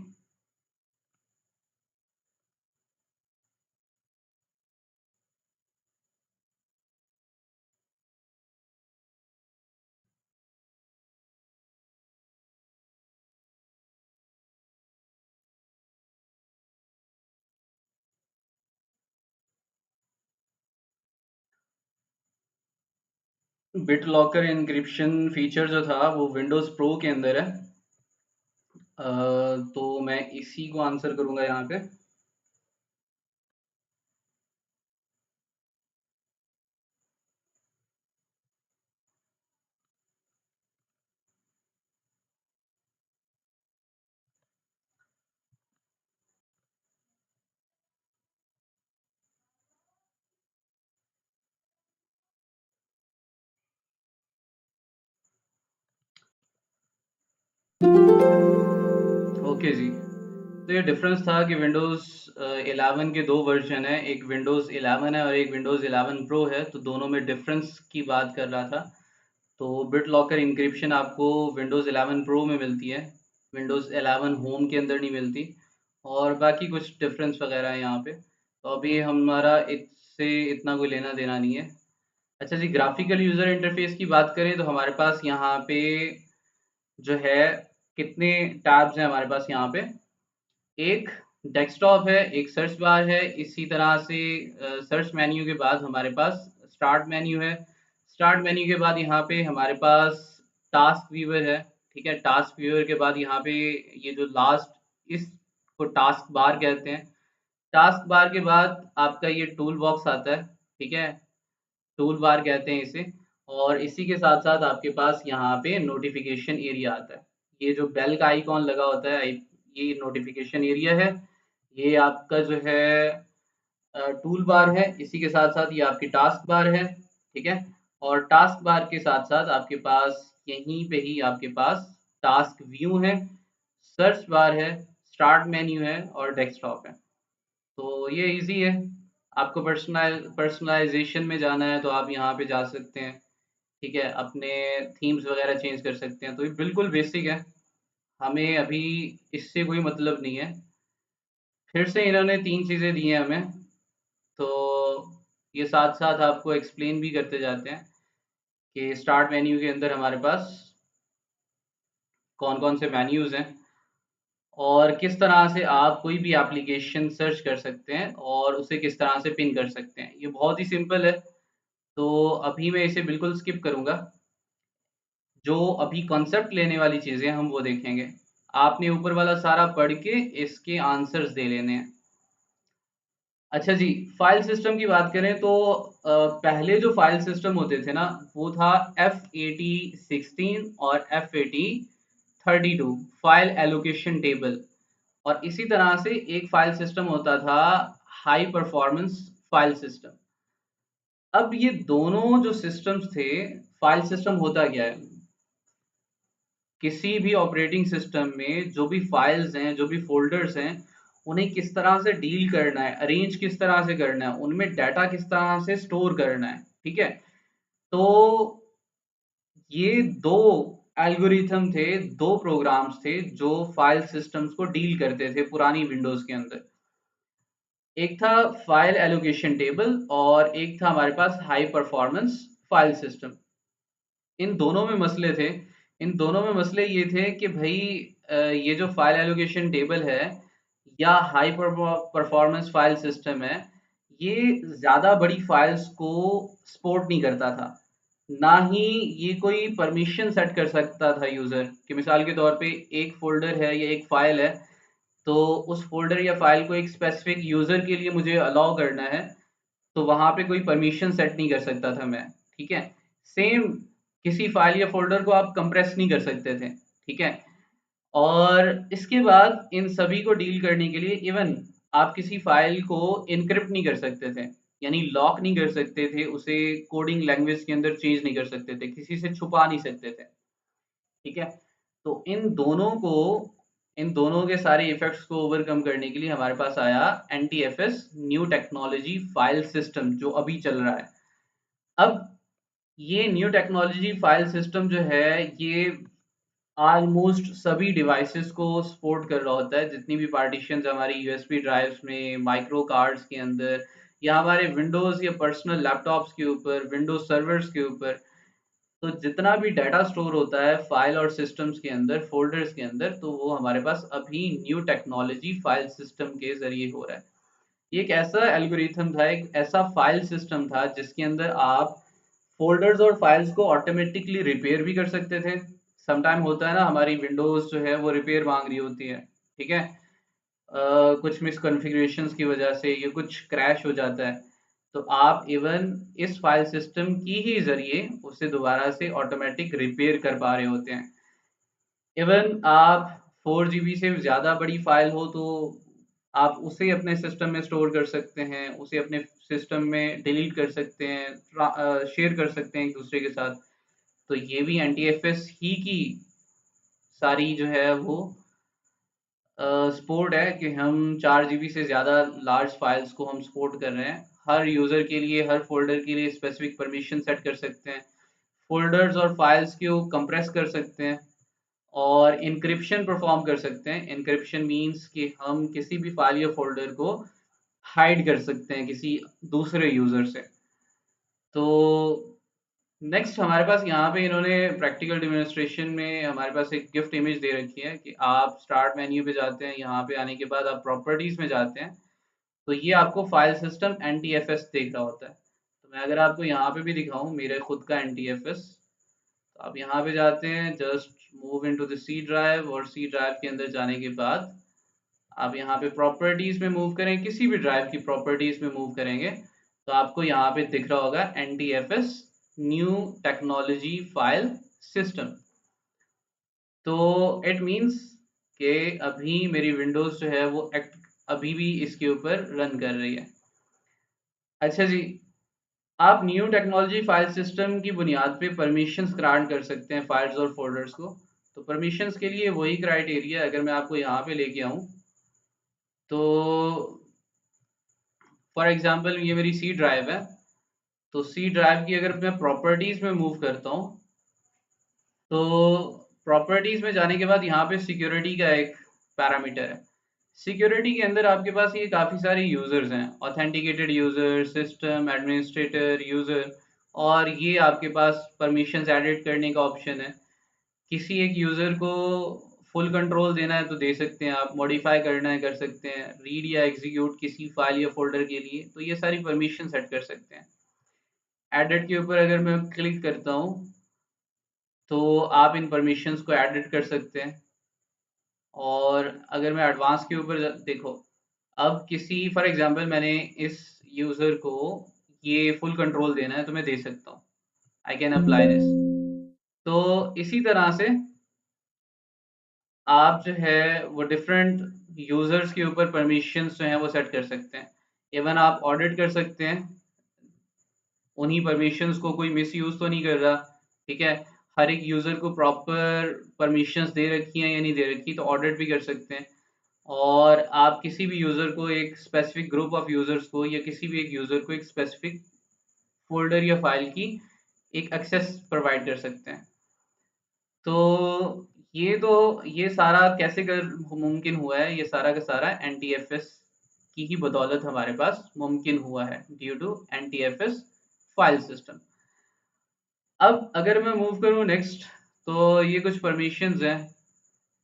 बिट लॉकर इंक्रिप्शन फीचर जो था वो विंडोज़ प्रो के अंदर है। तो मैं इसी को आंसर करूँगा यहाँ पे। ओके जी। तो ये डिफरेंस था कि विंडोज़ 11 के दो वर्जन है, एक विंडोज़ 11 है और एक विंडोज़ 11 प्रो है, तो दोनों में डिफरेंस की बात कर रहा था। तो बिट लॉकर इंक्रिप्शन आपको विंडोज़ 11 प्रो में मिलती है, विंडोज़ 11 होम के अंदर नहीं मिलती, और बाकी कुछ डिफरेंस वगैरह है यहाँ पे। तो अभी हमारा इससे इतना कोई लेना देना नहीं है। अच्छा जी, ग्राफिकल यूज़र इंटरफेस की बात करें तो हमारे पास यहाँ पे जो है, कितने टैब्स हैं हमारे पास यहाँ पे। एक डेस्कटॉप है, एक सर्च बार है, इसी तरह से सर्च मेन्यू के बाद हमारे पास स्टार्ट मेन्यू है। स्टार्ट मेन्यू के बाद यहाँ पे हमारे पास टास्क व्यूअर है, ठीक है। टास्क व्यूअर के बाद यहाँ पे ये जो लास्ट, इसको टास्क बार कहते हैं। टास्क बार के बाद आपका ये टूल बॉक्स आता है, ठीक है, टूल बार कहते हैं इसे। और इसी के साथ साथ आपके पास यहाँ पे नोटिफिकेशन एरिया आता है। ये जो बेल का आइकॉन लगा होता है, ये नोटिफिकेशन एरिया है। ये आपका जो है टूल बार है, इसी के साथ साथ ये आपकी टास्क बार है, ठीक है। और टास्क बार के साथ साथ आपके पास यहीं पे ही आपके पास टास्क व्यू है, सर्च बार है, स्टार्ट मेन्यू है और डेस्कटॉप है। तो ये इजी है। आपको पर्सनलाइजेशन में जाना है तो आप यहाँ पे जा सकते हैं। ठीक है, अपने थीम्स वगैरह चेंज कर सकते हैं, तो ये बिल्कुल बेसिक है, हमें अभी इससे कोई मतलब नहीं है। फिर से इन्होंने 3 चीज़ें दी हैं हमें, तो ये साथ-साथ आपको एक्सप्लेन भी करते जाते हैं कि स्टार्ट मेन्यू के अंदर हमारे पास कौन-कौन से मेन्यूज़ हैं और किस तरह से आप कोई भी एप्लीकेशन सर्च कर सकते हैं और उसे किस तरह से पिन कर सकते हैं। ये बहुत ही सिंपल है, तो अभी मैं इसे बिल्कुल स्किप करूँगा। जो अभी कॉन्सेप्ट लेने वाली चीज़ें हम वो देखेंगे। आपने ऊपर वाला सारा पढ़ के इसके आंसर्स दे लेने हैं। अच्छा जी, फ़ाइल सिस्टम की बात करें तो पहले जो फ़ाइल सिस्टम होते थे ना, वो था F8016 और F8032 फ़ाइल एलोकेशन टेबल, और इसी तरह से एक फ़ाइल सिस्टम होता था हाई परफॉर्मेंस फ़ाइल सिस्टम। अब ये दोनों जो सिस्टम्स थे, फ़ाइल सिस्टम होता क्या है? किसी भी ऑपरेटिंग सिस्टम में जो भी फाइल्स हैं, जो भी फ़ोल्डर्स हैं, उन्हें किस तरह से डील करना है, अरेंज किस तरह से करना है, उनमें डाटा किस तरह से स्टोर करना है, ठीक है? तो ये 2 एल्गोरिथम थे, 2 प्रोग्राम्स थे जो फाइल सिस्टम्स को डील करते थे पुरानी विंडोज़ के अंदर। एक था फाइल एलोकेशन टेबल और एक था हमारे पास हाई परफॉर्मेंस फाइल सिस्टम। इन दोनों में मसले थे। इन दोनों में मसले ये थे कि भई ये जो फ़ाइल एलोकेशन टेबल है या हाई परफॉर्मेंस फ़ाइल सिस्टम है, ये ज़्यादा बड़ी फ़ाइल्स को सपोर्ट नहीं करता था। ना ही ये कोई परमिशन सेट कर सकता था यूज़र कि मिसाल के तौर पे एक फ़ोल्डर है या एक फ़ाइल है, तो उस फ़ोल्डर या फ़ाइल को एक स्पेसिफ़िक यूज़र के लिए मुझे अलाउ करना है, तो वहाँ पे कोई परमिशन सेट नहीं कर सकता था मैं, ठीक है? सेम किसी फ़ाइल या फ़ोल्डर को आप कंप्रेस नहीं कर सकते थे, ठीक है? और इसके बाद इन सभी को डील करने के लिए इवन आप किसी फ़ाइल को एन्क्रिप्ट नहीं कर सकते थे, यानी लॉक नहीं कर सकते थे, उसे कोडिंग लैंग्वेज के अंदर चेंज नहीं कर सकते थे, किसी से छुपा नहीं सकते थे, ठीक है? तो इन दोनों के सारे इफ़ेक्ट्स को ओवरकम करने के लिए हमारे पास आया NTFS new technology file system जो अभी चल रहा है। अब ये न्यू टेक्नोलॉजी फाइल सिस्टम जो है ये ऑलमोस्ट सभी डिवाइसेस को सपोर्ट कर रहा होता है, जितनी भी पार्टीशंस हमारी यूएसबी ड्राइव्स में, माइक्रो कार्ड्स के अंदर या हमारे विंडोज़ या पर्सनल लैपटॉप्स के ऊपर, विंडोज़ सर्वर्स के ऊपर, तो जितना भी डाटा स्टोर होता है फाइल और सिस्टम्स के अंदर, फ़ोल्डर्स के अंदर, तो वो हमारे पास अभी न्यू टेक्नोलॉजी फाइल सिस्टम के ज़रिए हो रहा है। ये एक ऐसा एल्गोरिथम था, एक ऐसा फाइल सिस्टम था जिसके अंदर आप फ़ोल्डर्स और फाइल्स को ऑटोमेटिकली रिपेयर भी कर सकते थे। सम टाइम होता है ना हमारी विंडोज़ जो है वो रिपेयर माँग रही होती है, ठीक है? कुछ मिसकॉन्फ़िगरेशंस की वजह से या कुछ क्रैश हो जाता है, तो आप इवन इस फाइल सिस्टम की ही ज़रिए उसे दोबारा से ऑटोमेटिक रिपेयर कर पा रहे होते हैं। इवन आप 4 जीबी से ज़्यादा बड़ी फ़ाइल हो तो आप उसे अपने सिस्टम में स्टोर कर सकते हैं, उसे अपने सिस्टम में डिलीट कर सकते हैं, शेयर कर सकते हैं एक-दूसरे के साथ। तो ये भी एनटीएफएस ही की सारी जो है वो सपोर्ट है कि हम 4 जीबी से ज़्यादा लार्ज फाइल्स को हम सपोर्ट कर रहे हैं। हर यूज़र के लिए, हर फ़ोल्डर के लिए स्पेसिफ़िक परमिशन सेट कर सकते हैं। फ़ोल्डर्स और फाइल्स को कंप्रेस कर सकते हैं और एन्क्रिप्शन परफ़ॉर्म कर सकते हैं। एन्क्रिप्शन मीन्स कि हम किसी भी फाइल या फ़ोल्डर को हाइड कर सकते हैं किसी दूसरे यूज़र से। तो नेक्स्ट हमारे पास यहाँ पे इन्होंने प्रैक्टिकल डेमोंस्ट्रेशन में हमारे पास एक गिफ्ट इमेज दे रखी है कि आप स्टार्ट मेन्यू पे जाते हैं, यहाँ पे आने के बाद आप प्रॉपर्टीज़ में जाते हैं, तो ये आपको फाइल सिस्टम एनटीएफएस देख रहा होता है। तो मैं अगर आपको यहाँ पे भी दिखाऊँ मेरे खुद का एनटीएफएस, तो आप यहाँ पे जाते हैं, just move into the C drive और सी ड्राइव के अंदर जाने के बाद आप यहाँ पे प्रॉपर्टीज़ में मूव करें, किसी भी ड्राइव की प्रॉपर्टीज़ में मूव करेंगे, तो आपको यहाँ पे दिख रहा होगा NTFS new technology file system. तो इट मीन्स कि अभी मेरी विंडोज़ जो है वो एक्ट अभी भी इसके ऊपर रन कर रही है। अच्छा जी, आप न्यू टेक्नोलॉजी फाइल सिस्टम की बुनियाद पे परमिशंस ग्रांट कर सकते हैं फाइल्स और फोल्डर्स को। तो परमिशंस के लिए वही क्राइटेरिया अगर मैं आपको यहाँ पे लेके आऊँ, तो फॉर एग्जांपल ये मेरी सी ड्राइव है, तो सी ड्राइव की अगर मैं प्रॉपर्टीज में मूव करता हूँ, तो प्रॉपर्टीज में जाने के बाद यहाँ पे सिक्योरिटी का एक पैरामीटर है। सिक्योरिटी के अंदर आपके पास ये काफ़ी सारे यूज़र्स हैं, authenticated user, system administrator, user, और ये आपके पास परमिशंस एडिट करने का ऑप्शन है। किसी एक यूज़र को फुल कंट्रोल देना है तो दे सकते हैं आप, मॉडिफाई करना है कर सकते हैं, रीड या एग्जीक्यूट किसी फाइल या फोल्डर के लिए, तो ये सारी परमिशन सेट कर सकते हैं। एडिट के ऊपर अगर मैं क्लिक करता हूँ तो आप इन परमिशंस को एडिट कर सकते हैं। और अगर मैं एडवांस के ऊपर देखो, अब किसी फॉर एग्जांपल मैंने इस यूज़र को ये फुल कंट्रोल देना है तो मैं दे सकता हूँ, आई कैन अप्लाई दिस। तो इसी तरह से आप जो है वो डिफरेंट यूज़र्स के ऊपर परमिशंस जो हैं वो सेट कर सकते हैं। इवन आप ऑडिट कर सकते हैं, उन्हीं परमिशंस को कोई मिसयूज़ तो नहीं कर रहा, ठीक है, हर एक यूज़र को प्रॉपर परमिशंस दे रखी हैं या नहीं दे रखी, तो ऑडिट भी कर सकते हैं। और आप किसी भी यूज़र को, एक स्पेसिफिक ग्रुप ऑफ यूज़र्स को या किसी भी एक यूज़र को एक स्पेसिफिक फ़ोल्डर या फाइल की एक एक्सेस प्रोवाइड कर सकते हैं। तो ये सारा कैसे कर मुमकिन हुआ है, ये सारा का सारा एनटीएफएस की ही बदौलत हमारे पास मुमकिन हुआ है, due to NTFS file system. अब अगर मैं मूव करूँ नेक्स्ट, तो ये कुछ परमिशंस हैं,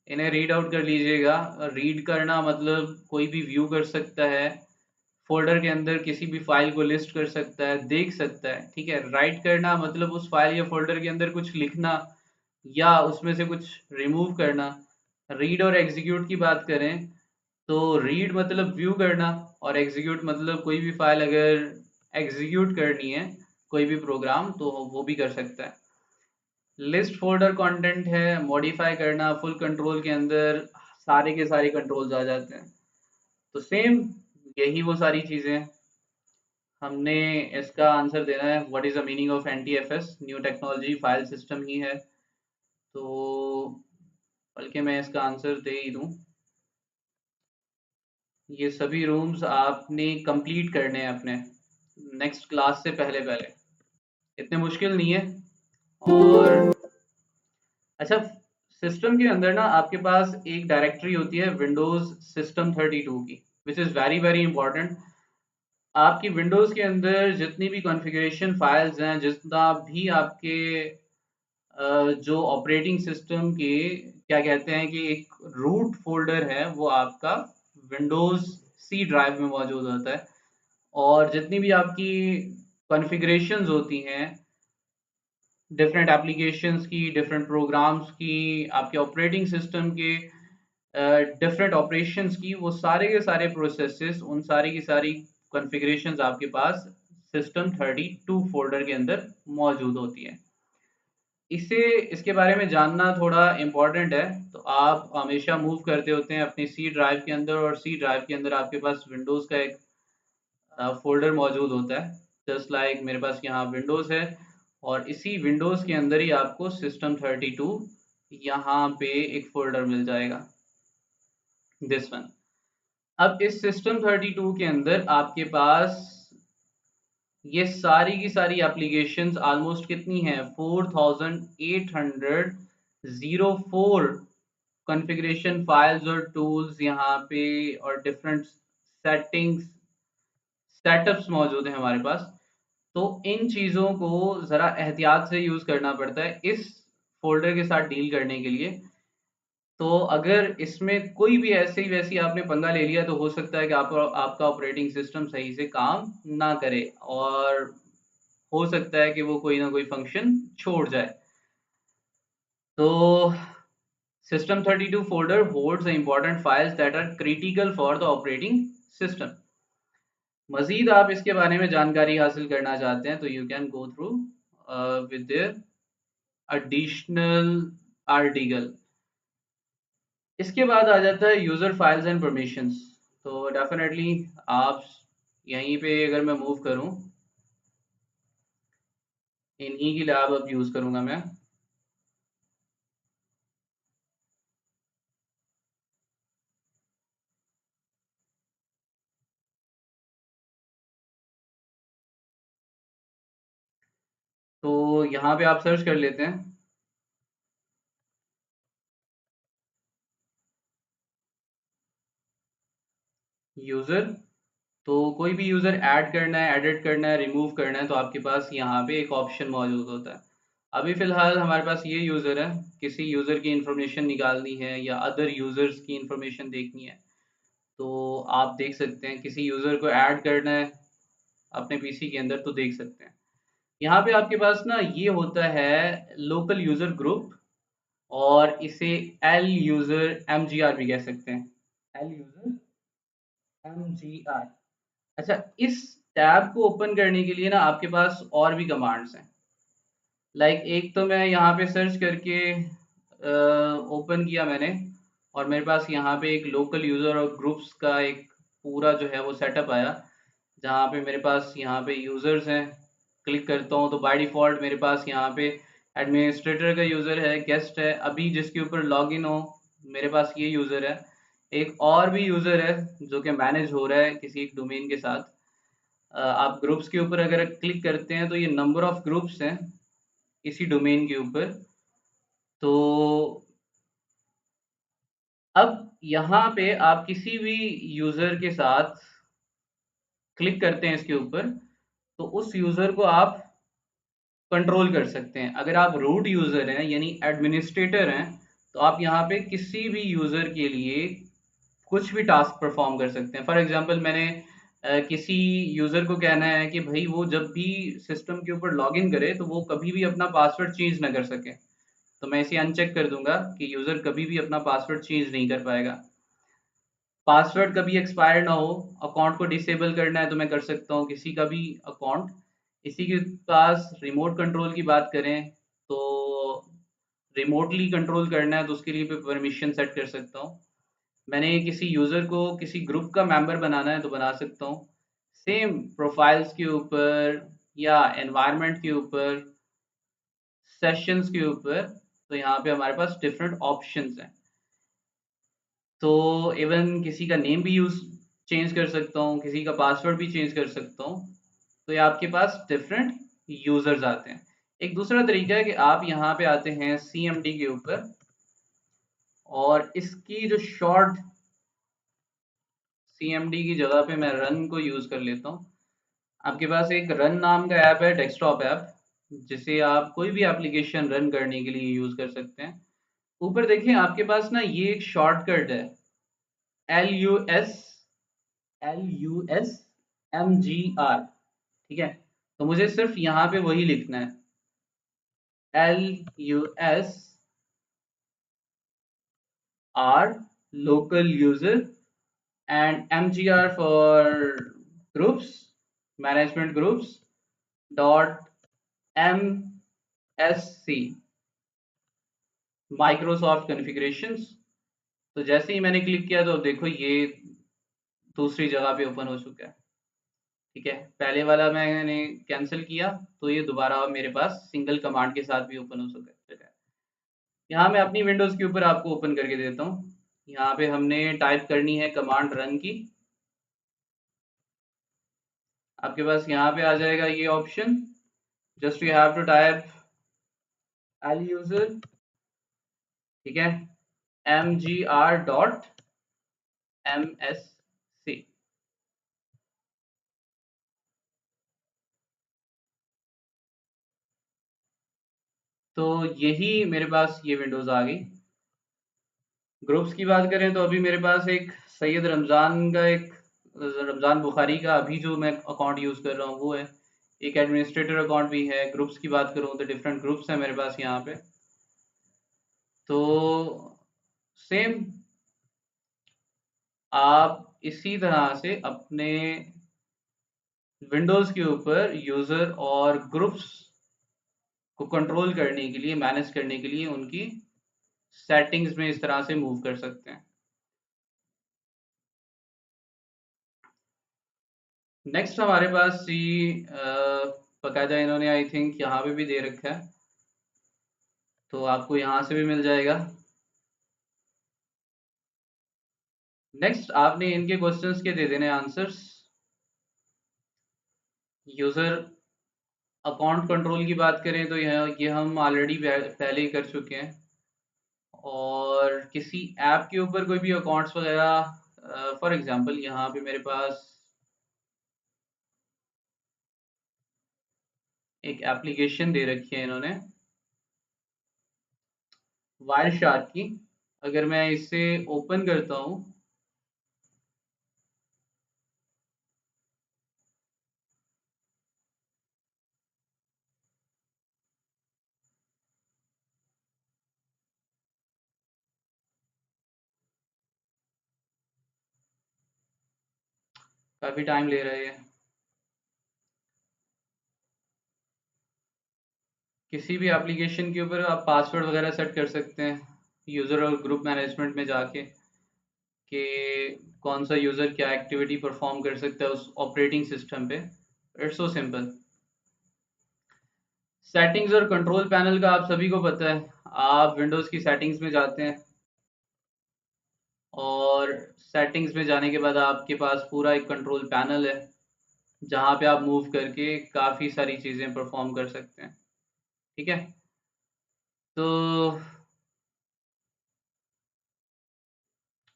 इन्हें रीड आउट कर लीजिएगा। रीड करना मतलब कोई भी व्यू कर सकता है, फ़ोल्डर के अंदर किसी भी फ़ाइल को लिस्ट कर सकता है, देख सकता है, ठीक है। राइट करना मतलब उस फ़ाइल या फ़ोल्डर के अंदर कुछ लिखना या उसमें से कुछ रिमूव करना। रीड और एग्ज़ीक्यूट की बात करें, तो रीड मतलब व्यू करना, और एग्ज़ीक्यूट मतलब कोई भी फ़ाइल अगर एग्ज़ीक्यूट करनी है, कोई भी प्रोग्राम, तो वो भी कर सकता है। लिस्ट फ़ोल्डर कंटेंट है, मॉडिफ़ाई करना, फुल कंट्रोल के अंदर सारे के सारे कंट्रोल्स आ जाते हैं। तो सेम यही वो सारी चीज़ें हैं। हमने इसका आंसर देना है, what is the meaning of NTFS, new technology file system ही है। तो बल्कि मैं इसका आंसर दे ही दूँ, ये सभी रूम्स आपने कंप्लीट करने हैं अपने नेक्स्ट क्लास से पहले पहले, इतने मुश्किल नहीं है। और अच्छा, सिस्टम के अंदर ना आपके पास एक डायरेक्टरी होती है विंडोज़ सिस्टम 32 की, which is very very important. आपकी विंडोज़ के अंदर जितनी भी कॉन्फ़िगरेशन फाइल्स हैं, जितना भी आपके जो ऑपरेटिंग सिस्टम के क्या कहते हैं कि एक रूट फ़ोल्डर है, वो आपका विंडोज़ सी ड्राइव में मौजूद होता है। और जितनी भी आपकी कॉन्फ़िगरेशंस होती हैं, डिफरेंट एप्लीकेशंस की, डिफरेंट प्रोग्राम्स की, आपके ऑपरेटिंग सिस्टम के डिफरेंट ऑपरेशंस की, वो सारे के सारे प्रोसेसेस, उन सारी की सारी कॉन्फ़िगरेशंस आपके पास सिस्टम 32 फ़ोल्डर के अंदर मौजूद होती है। इसे इसके बारे में जानना थोड़ा इम्पोर्टेंट है। तो आप हमेशा मूव करते होते हैं अपनी सी ड्राइव के अंदर, और सी ड्राइव के अंदर आपके पास विंडोज़ का एक फ़ोल्डर मौजूद होता है। जस्ट लाइक मेरे पास यहाँ विंडोज़ है, और इसी विंडोज़ के अंदर ही आपको सिस्टम 32 यहाँ पे एक फ़ोल्डर मिल जाएगा, दिस वन। अब इस सिस्टम 32 के अंदर आपके पास ये सारी की सारी एप्लीकेशंस ऑलमोस्ट कितनी हैं, 4804 कॉन्फ़िगरेशन फाइल्स और टूल्स यहाँ पे, और डिफरेंट सेटिंग्स, सेटअप्स मौजूद हैं हमारे पास। तो इन चीज़ों को ज़रा एहतियात से यूज़ करना पड़ता है इस फ़ोल्डर के साथ डील करने के लिए। तो अगर इसमें कोई भी ऐसी वैसी आपने पंगा ले लिया, तो हो सकता है कि आपका ऑपरेटिंग सिस्टम सही से काम ना करे, और हो सकता है कि वो कोई ना कोई फंक्शन छोड़ जाए। तो system 32 folder holds the important files that are critical for the operating system. मजीद आप इसके बारे में जानकारी हासिल करना चाहते हैं, तो you can go through with their additional article. इसके बाद आ जाता है यूज़र फाइल्स एंड परमिशंस। तो डेफिनेटली आप यहीं पे अगर मैं मूव करूं, इन्हीं की लैब अब यूज़ करूंगा मैं। यहाँ पे आप सर्च कर लेते हैं यूज़र। तो कोई भी यूज़र ऐड करना है, एडिट करना है, रिमूव करना है, तो आपके पास यहाँ पे एक ऑप्शन मौजूद होता है। अभी फ़िलहाल हमारे पास ये यूज़र है, किसी यूज़र की इन्फॉर्मेशन निकालनी है या अदर यूज़र्स की इन्फॉर्मेशन देखनी है, तो आप देख सकते हैं। किसी यूज़र को ऐड करना है अपने पीसी के अंदर, तो देख सकते हैं। यहाँ पे आपके पास ना ये होता है लोकल यूज़र ग्रुप, और इसे एल यूज़र एमजीआर भी कह सकते हैं। L user MGR. अच्छा, इस टैब को ओपन करने के लिए ना आपके पास और भी कमांड्स हैं। लाइक एक तो मैं यहाँ पे सर्च करके ओपन किया मैंने, और मेरे पास यहाँ पे एक लोकल यूज़र और ग्रुप्स का एक पूरा जो है वो सेटअप आया, जहाँ पे मेरे पास यहाँ पे यूज़र्स हैं। क्लिक करता हूँ तो बाय डिफ़ॉल्ट मेरे पास यहाँ पे एडमिनिस्ट्रेटर का यूज़र है, गेस्ट है, अभी जिसके ऊपर लॉगिन हो मेरे पास ये यूज़र है। एक और भी यूज़र है जो कि मैनेज हो रहा है किसी एक डोमेन के साथ। आप ग्रुप्स के ऊपर अगर क्लिक करते हैं तो ये नंबर ऑफ ग्रुप्स हैं इसी डोमेन के ऊपर। तो अब यहाँ पे आप किसी भी यूज़र के साथ क्लिक करते हैं इसके ऊपर, तो उस यूज़र को आप कंट्रोल कर सकते हैं। अगर आप रूट यूज़र हैं यानी एडमिनिस्ट्रेटर हैं, तो आप यहाँ पे किसी भी यूज़र के लिए कुछ भी टास्क परफॉर्म कर सकते हैं। फॉर एग्जांपल मैंने किसी यूज़र को कहना है कि भाई वो जब भी सिस्टम के ऊपर लॉगिन करे तो वो कभी भी अपना पासवर्ड चेंज ना कर सके, तो मैं इसे अनचेक कर दूंगा कि यूज़र कभी भी अपना पासवर्ड चेंज नहीं कर पाएगा। पासवर्ड कभी एक्सपायर ना हो, अकाउंट को डिसेबल करना है तो मैं कर सकता हूँ किसी का भी अकाउंट। इसी के पास रिमोट कंट्रोल की बात करें तो रिमोटली कंट्रोल करना है तो उसके लिए भी परमिशन सेट कर सकता हूँ। मैंने किसी यूज़र को किसी ग्रुप का मेंबर बनाना है तो बना सकता हूँ। सेम प्रोफाइल्स के ऊपर या एनवायरनमेंट के ऊपर, सेशंस के ऊपर, तो यहाँ पे हमारे पास डिफरेंट ऑप्शंस हैं। तो इवन किसी का नेम भी यूज़ चेंज कर सकता हूँ, किसी का पासवर्ड भी चेंज कर सकता हूँ। तो ये आपके पास डिफरेंट यूज़र्स आते हैं। एक दूसरा तरीका है कि आप यहाँ पे आते हैं सीएमडी के ऊपर, और इसकी जो शॉर्ट सीएमडी की जगह पे मैं रन को यूज़ कर लेता हूँ। आपके पास एक रन नाम का ऐप है, डेस्कटॉप ऐप, जिसे आप कोई भी एप्लीकेशन रन करने के लिए यूज़ कर सकते हैं। ऊपर देखें आपके पास ना ये एक शॉर्टकट है, LUS LUSMGR। ठीक है, तो मुझे सिर्फ यहाँ पे वही लिखना है, LUSR local user and MGR for groups, management groups dot MSC Microsoft configurations. तो जैसे ही मैंने क्लिक किया तो अब देखो ये दूसरी जगह पे ओपन हो चुका है। ठीक है, पहले वाला मैंने कैंसिल किया तो ये दोबारा मेरे पास सिंगल कमांड के साथ भी ओपन हो चुका है। यहाँ मैं अपनी विंडोज़ के ऊपर आपको ओपन करके देता हूँ। यहाँ पे हमने टाइप करनी है कमांड रन की। आपके पास यहाँ पे आ जाएगा ये option, just you have to type L user, ठीक है, mgr.msc। तो यही मेरे पास ये विंडोज़ आ गई। ग्रुप्स की बात करें तो अभी मेरे पास एक सैयद रमज़ान का एक रमज़ान बुखारी का अभी जो मैं अकाउंट यूज़ कर रहा हूँ वो है। एक एडमिनिस्ट्रेटर अकाउंट भी है। ग्रुप्स की बात करूँ तो डिफरेंट ग्रुप्स हैं मेरे पास यहाँ पे। तो सेम आप इसी तरह से अपने विंडोज़ के ऊपर यूज़र और ग्रुप्स को कंट्रोल करने के लिए, मैनेज करने के लिए उनकी सेटिंग्स में इस तरह से मूव कर सकते हैं। नेक्स्ट हमारे पास बाकायदा इन्होंने आई थिंक यहाँ पे भी दे रखा है, तो आपको यहाँ से भी मिल जाएगा। नेक्स्ट आपने इनके क्वेश्चंस के दे देने आंसर्स। यूज़र अकाउंट कंट्रोल की बात करें तो ये हम ऑलरेडी पहले ही कर चुके हैं। और किसी ऐप के ऊपर कोई भी अकाउंट्स वगैरह, फॉर एग्जांपल यहाँ पे मेरे पास एक एप्लीकेशन दे रखी है इन्होंने, वायर शार्क की। अगर मैं इसे ओपन करता हूँ, काफ़ी टाइम ले रहा है ये। किसी भी एप्लीकेशन के ऊपर आप पासवर्ड वगैरह सेट कर सकते हैं यूज़र और ग्रुप मैनेजमेंट में जाके, कि कौन सा यूज़र क्या एक्टिविटी परफॉर्म कर सकता है उस ऑपरेटिंग सिस्टम पे। It's so simple. सेटिंग्स और कंट्रोल पैनल का आप सभी को पता है। आप विंडोज़ की सेटिंग्स में जाते हैं और सेटिंग्स में जाने के बाद आपके पास पूरा एक कंट्रोल पैनल है जहाँ पे आप मूव करके काफ़ी सारी चीज़ें परफॉर्म कर सकते हैं। ठीक है, तो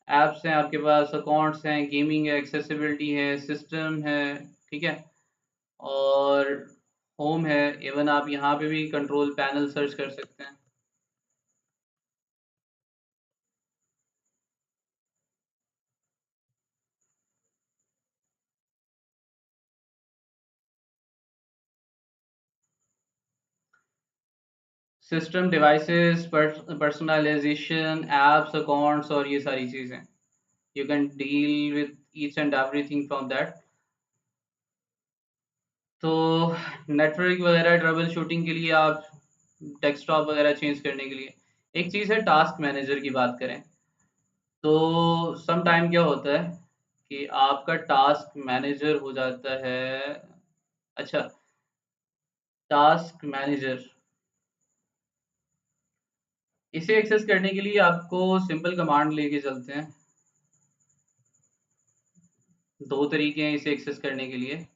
ऐप्स हैं आपके पास, अकाउंट्स हैं, गेमिंग है, एक्सेसिबिलिटी है, सिस्टम है। ठीक है, और होम है। इवन आप यहाँ पे भी कंट्रोल पैनल सर्च कर सकते हैं। System, devices, personalization, apps, accounts और ये सारी चीज़ें, you can deal with each and everything from that. तो नेटवर्क वगैरह ट्रबल शूटिंग के लिए, आप डेस्कटॉप वगैरह चेंज करने के लिए, एक चीज़ है टास्क मैनेजर की बात करें तो सम टाइम क्या होता है कि आपका टास्क मैनेजर हो जाता है। अच्छा, टास्क मैनेजर, इसे एक्सेस करने के लिए आपको सिंपल कमांड लेके चलते हैं। दो तरीके हैं इसे एक्सेस करने के लिए।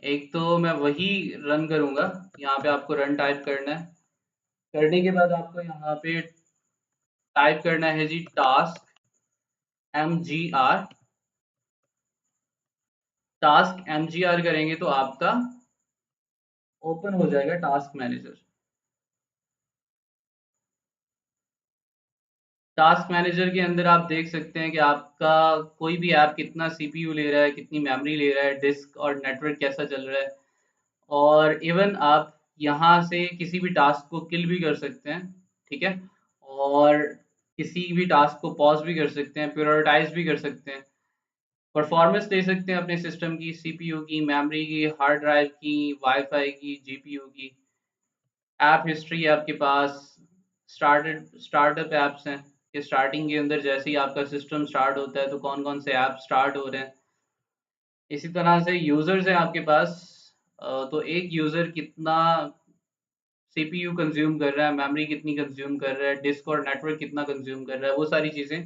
एक तो मैं वही रन करूंगा, यहाँ पे आपको रन टाइप करना है। करने के बाद आपको यहाँ पे टाइप करना है जी टास्क MGR। टास्क MGR करेंगे तो आपका ओपन हो जाएगा टास्क मैनेजर। टास्क मैनेजर के अंदर आप देख सकते हैं कि आपका कोई भी ऐप कितना सीपीयू ले रहा है, कितनी मेमोरी ले रहा है, डिस्क और नेटवर्क कैसा चल रहा है। और इवन आप यहाँ से किसी भी टास्क को किल भी कर सकते हैं। ठीक है, और किसी भी टास्क को पॉज भी कर सकते हैं, प्रायोरिटाइज भी कर सकते हैं, परफॉर्मेंस दे सकते हैं अपने सिस्टम की, सीपीयू की, मेमोरी की, हार्ड ड्राइव की, वाईफाई की, जीपीयू की। ऐप हिस्ट्री आपके पास, स्टार्टअप ऐप्स हैं कि स्टार्टिंग के अंदर जैसे ही आपका सिस्टम स्टार्ट होता है तो कौन कौन से ऐप स्टार्ट हो रहे हैं। इसी तरह से यूज़र्स हैं आपके पास, तो एक यूज़र कितना सीपीयू कंज्यूम कर रहा है, मेमोरी कितनी कंज्यूम कर रहा है, डिस्क और नेटवर्क कितना कंज्यूम कर रहा है, वो सारी चीज़ें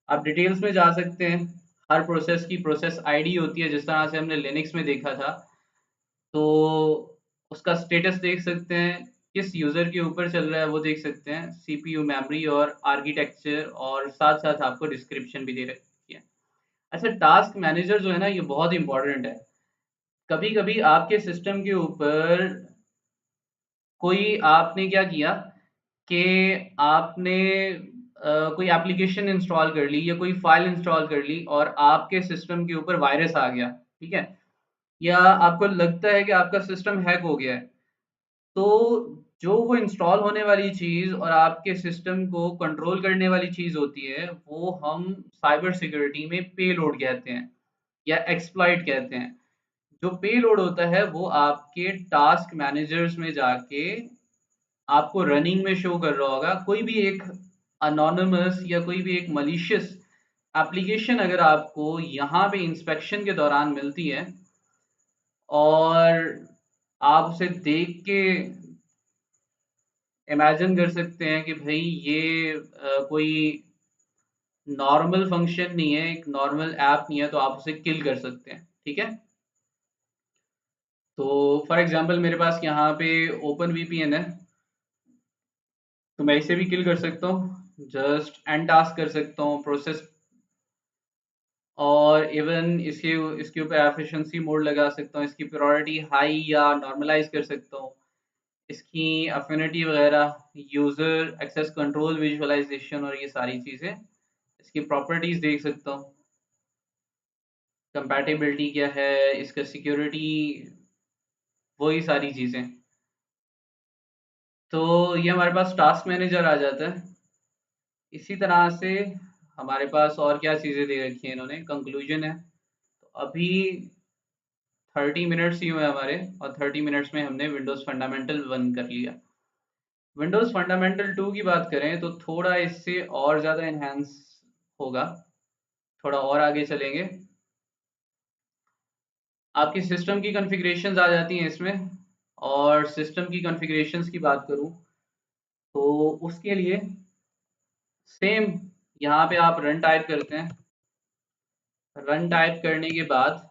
आप डिटेल्स में जा सकते हैं। हर प्रोसेस की प्रोसेस आईडी होती है, जिस तरह से हमने लिनक्स में देखा था। तो उसका स्टेटस देख सकते हैं, किस यूज़र के ऊपर चल रहा है वो देख सकते हैं, सीपीयू, मेमोरी और आर्किटेक्चर, और साथ साथ आपको डिस्क्रिप्शन भी दे रखी है। अच्छा, टास्क मैनेजर जो है ना, ये बहुत इंपॉर्टेंट है। कभी कभी आपके सिस्टम के ऊपर कोई, आपने क्या किया कि आपने कोई एप्लीकेशन इंस्टॉल कर ली या कोई फाइल इंस्टॉल कर ली और आपके सिस्टम के ऊपर वायरस आ गया। ठीक है, या आपको लगता है कि आपका सिस्टम हैक हो गया है। तो जो वो इंस्टॉल होने वाली चीज़ और आपके सिस्टम को कंट्रोल करने वाली चीज़ होती है, वो हम साइबर सिक्योरिटी में पेलोड कहते हैं या एक्सप्लॉइट कहते हैं। जो पेलोड होता है वो आपके टास्क मैनेजर्स में जाके आपको रनिंग में शो कर रहा होगा। कोई भी एक अनोनिमस या कोई भी एक मलिशियस एप्लीकेशन अगर आपको यहाँ पे इंस्पेक्शन के दौरान मिलती है और आप उसे देख के इमेजिन कर सकते हैं कि भाई ये कोई नॉर्मल फंक्शन नहीं है, एक नॉर्मल ऐप नहीं है, तो आप उसे किल कर सकते हैं। ठीक है, तो फॉर एग्जांपल मेरे पास यहाँ पे ओपन वीपीएन है, तो मैं इसे भी किल कर सकता हूँ, जस्ट एंड टास्क कर सकता हूँ प्रोसेस, और इवन इसके इसके ऊपर एफिशिएंसी मोड लगा सकता हूँ, इसकी प्रायोरिटी हाई या नॉर्मलाइज कर सकता हूँ, इसकी अफिनिटी वगैरह, यूज़र एक्सेस कंट्रोल, विजुअलाइजेशन और ये सारी चीज़ें, इसकी प्रॉपर्टीज़ देख सकता हूँ, कंपैटिबिलिटी क्या है, इसका सिक्योरिटी, वही सारी चीज़ें। तो ये हमारे पास टास्क मैनेजर आ जाता है। इसी तरह से हमारे पास और क्या चीज़ें दे रखी हैं इन्होंने, कंक्लूजन है। तो अभी 30 मिनट्स ही हुए हमारे, और 30 मिनट्स में हमने विंडोज़ फंडामेंटल 1 कर लिया। विंडोज़ फंडामेंटल 2 की बात करें तो थोड़ा इससे और ज़्यादा इन्हेंस होगा, थोड़ा और आगे चलेंगे। आपकी सिस्टम की कॉन्फ़िगरेशंस आ जाती हैं इसमें, और सिस्टम की कॉन्फ़िगरेशंस की बात करूँ तो उसके लिए सेम यहाँ पे आप रन टाइप करते हैं। रन टाइप करने के बाद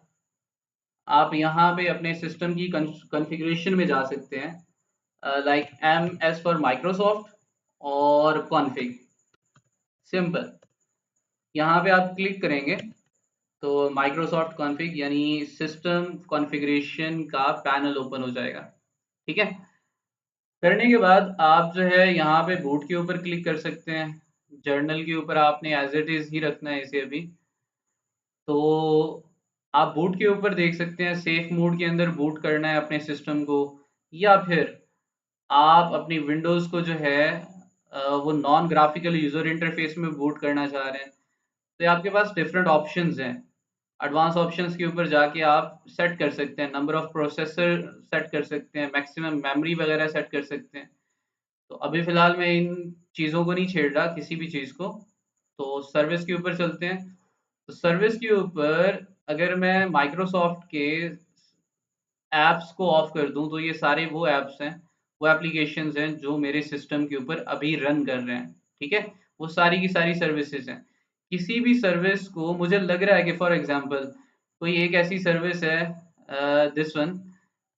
आप यहाँ पे अपने सिस्टम की कॉन्फ़िगरेशन में जा सकते हैं, like M S for Microsoft और कॉन्फ़िग, सिंपल। यहाँ पे आप क्लिक करेंगे तो माइक्रोसॉफ्ट कॉन्फ़िग यानी सिस्टम कॉन्फ़िगरेशन का पैनल ओपन हो जाएगा। ठीक है, करने के बाद आप जो है यहाँ पे बूट के ऊपर क्लिक कर सकते हैं। जर्नल के ऊपर आपने एज इट इज़ ही रखना है इसे अभी। तो आप बूट के ऊपर देख सकते हैं, सेफ मोड के अंदर बूट करना है अपने सिस्टम को, या फिर आप अपनी विंडोज़ को जो है वो नॉन ग्राफिकल यूज़र इंटरफेस में बूट करना चाह रहे हैं। तो ये आपके पास डिफरेंट ऑप्शंस हैं। एडवांस ऑप्शंस के ऊपर जाके आप सेट कर सकते हैं, नंबर ऑफ प्रोसेसर सेट कर सकते हैं, मैक्सिमम मेमोरी वगैरह सेट कर सकते हैं। तो अभी फ़िलहाल मैं इन चीज़ों को नहीं छेड़ रहा, किसी भी चीज़ को। तो सर्विस के ऊपर चलते हैं। तो सर्विस के ऊपर अगर मैं माइक्रोसॉफ्ट के ऐप्स को ऑफ कर दूं तो ये सारे वो ऐप्स हैं, वो एप्लीकेशंस हैं जो मेरे सिस्टम के ऊपर अभी रन कर रहे हैं। ठीक है, वो सारी की सारी सर्विसेज हैं। किसी भी सर्विस को मुझे लग रहा है कि फॉर एग्जांपल कोई एक ऐसी सर्विस है, दिस वन,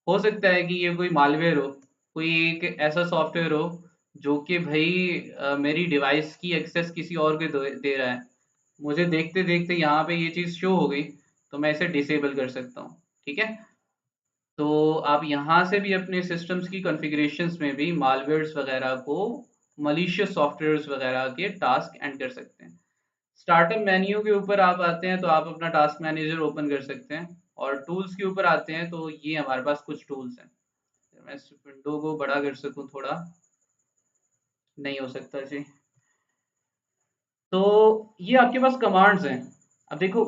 हो सकता है कि ये कोई मालवेयर हो, कोई एक ऐसा सॉफ्टवेयर हो जो कि भाई मेरी डिवाइस की एक्सेस किसी और को दे रहा है। मुझे देखते देखते यहाँ पे ये चीज़ शो हो गई, तो मैं इसे डिसेबल कर सकता हूँ। ठीक है, तो आप यहाँ से भी अपने सिस्टम्स की कॉन्फ़िगरेशंस में भी मालवेयर्स वगैरह को, मलिशियस सॉफ्टवेयर्स वगैरह के टास्क एंड कर सकते हैं। स्टार्टअप मेन्यू के ऊपर आप आते हैं तो आप अपना टास्क मैनेजर ओपन कर सकते हैं, और टूल्स के ऊपर आते हैं तो ये हमारे पास कुछ टूल्स हैं। मैं इस विंडो को बड़ा कर सकूँ थोड़ा, नहीं हो सकता जी। तो ये आपके पास कमांड्स हैं। अब देखो,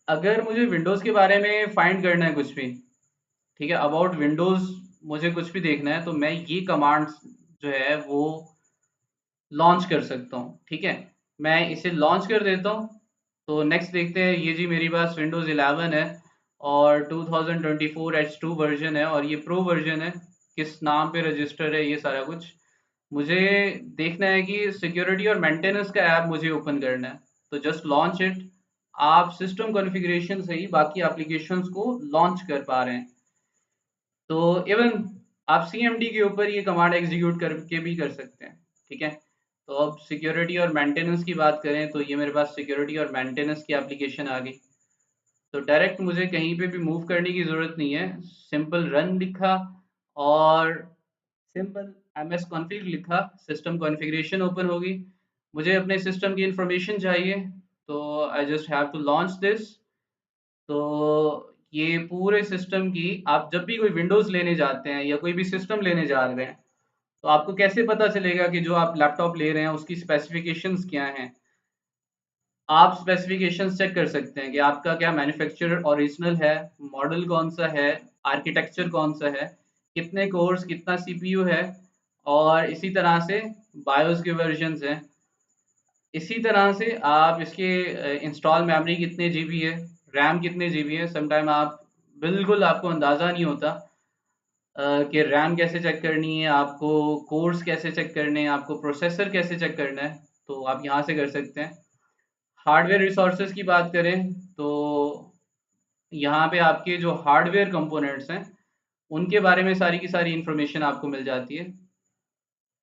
अगर मुझे विंडोज़ के बारे में फाइंड करना है कुछ भी, ठीक है, अबाउट विंडोज़ मुझे कुछ भी देखना है, तो मैं ये कमांड्स जो है वो लॉन्च कर सकता हूँ। ठीक है, मैं इसे लॉन्च कर देता हूँ। तो नेक्स्ट देखते हैं, ये जी मेरे पास विंडोज़ 11 है और 2024 H2 वर्जन है, और ये प्रो वर्जन है, किस नाम पे रजिस्टर है, ये सारा कुछ मुझे देखना है। कि सिक्योरिटी और मेंटेनेंस का ऐप मुझे ओपन करना है, तो जस्ट लॉन्च इट। आप सिस्टम कॉन्फ़िगरेशन से ही बाकी एप्लीकेशंस को लॉन्च कर पा रहे हैं। तो इवन आप सीएमडी के ऊपर ये कमांड एग्जीक्यूट करके भी कर सकते हैं। ठीक है, तो अब सिक्योरिटी और मेंटेनेंस की बात करें तो ये मेरे पास सिक्योरिटी और मेंटेनेंस की एप्लीकेशन आ गई। तो डायरेक्ट मुझे कहीं पे भी मूव करने की ज़रूरत नहीं है, सिंपल रन लिखा और सिंपल एमएस कॉन्फ़िग लिखा, सिस्टम कॉन्फ़िगरेशन ओपन होगी। मुझे अपने सिस्टम की इंफॉर्मेशन चाहिए, तो I just have to launch this. तो ये पूरे सिस्टम की, आप जब भी कोई विंडोज़ लेने जाते हैं या कोई भी सिस्टम लेने जा रहे हैं, तो आपको कैसे पता चलेगा कि जो आप लैपटॉप ले रहे हैं उसकी स्पेसिफिकेशंस क्या हैं। आप स्पेसिफिकेशंस चेक कर सकते हैं कि आपका क्या मैन्युफैक्चरर ओरिजिनल है, मॉडल कौन सा है, आर्किटेक्चर कौन सा है, कितने कोर्स, कितना सीपीयू है, और इसी तरह से बायोस के वर्जन्स हैं। इसी तरह से आप इसके इंस्टॉल मेमोरी कितने जीबी है, रैम कितने जीबी है। समटाइम आप बिल्कुल आपको अंदाज़ा नहीं होता कि रैम कैसे चेक करनी है, आपको कोर्स कैसे चेक करने हैं, आपको प्रोसेसर कैसे चेक करना है, तो आप यहाँ से कर सकते हैं। हार्डवेयर रिसोर्सेज की बात करें तो यहाँ पे आपके जो हार्डवेयर कंपोनेंट्स हैं उनके बारे में सारी की सारी इन्फॉर्मेशन आपको मिल जाती है।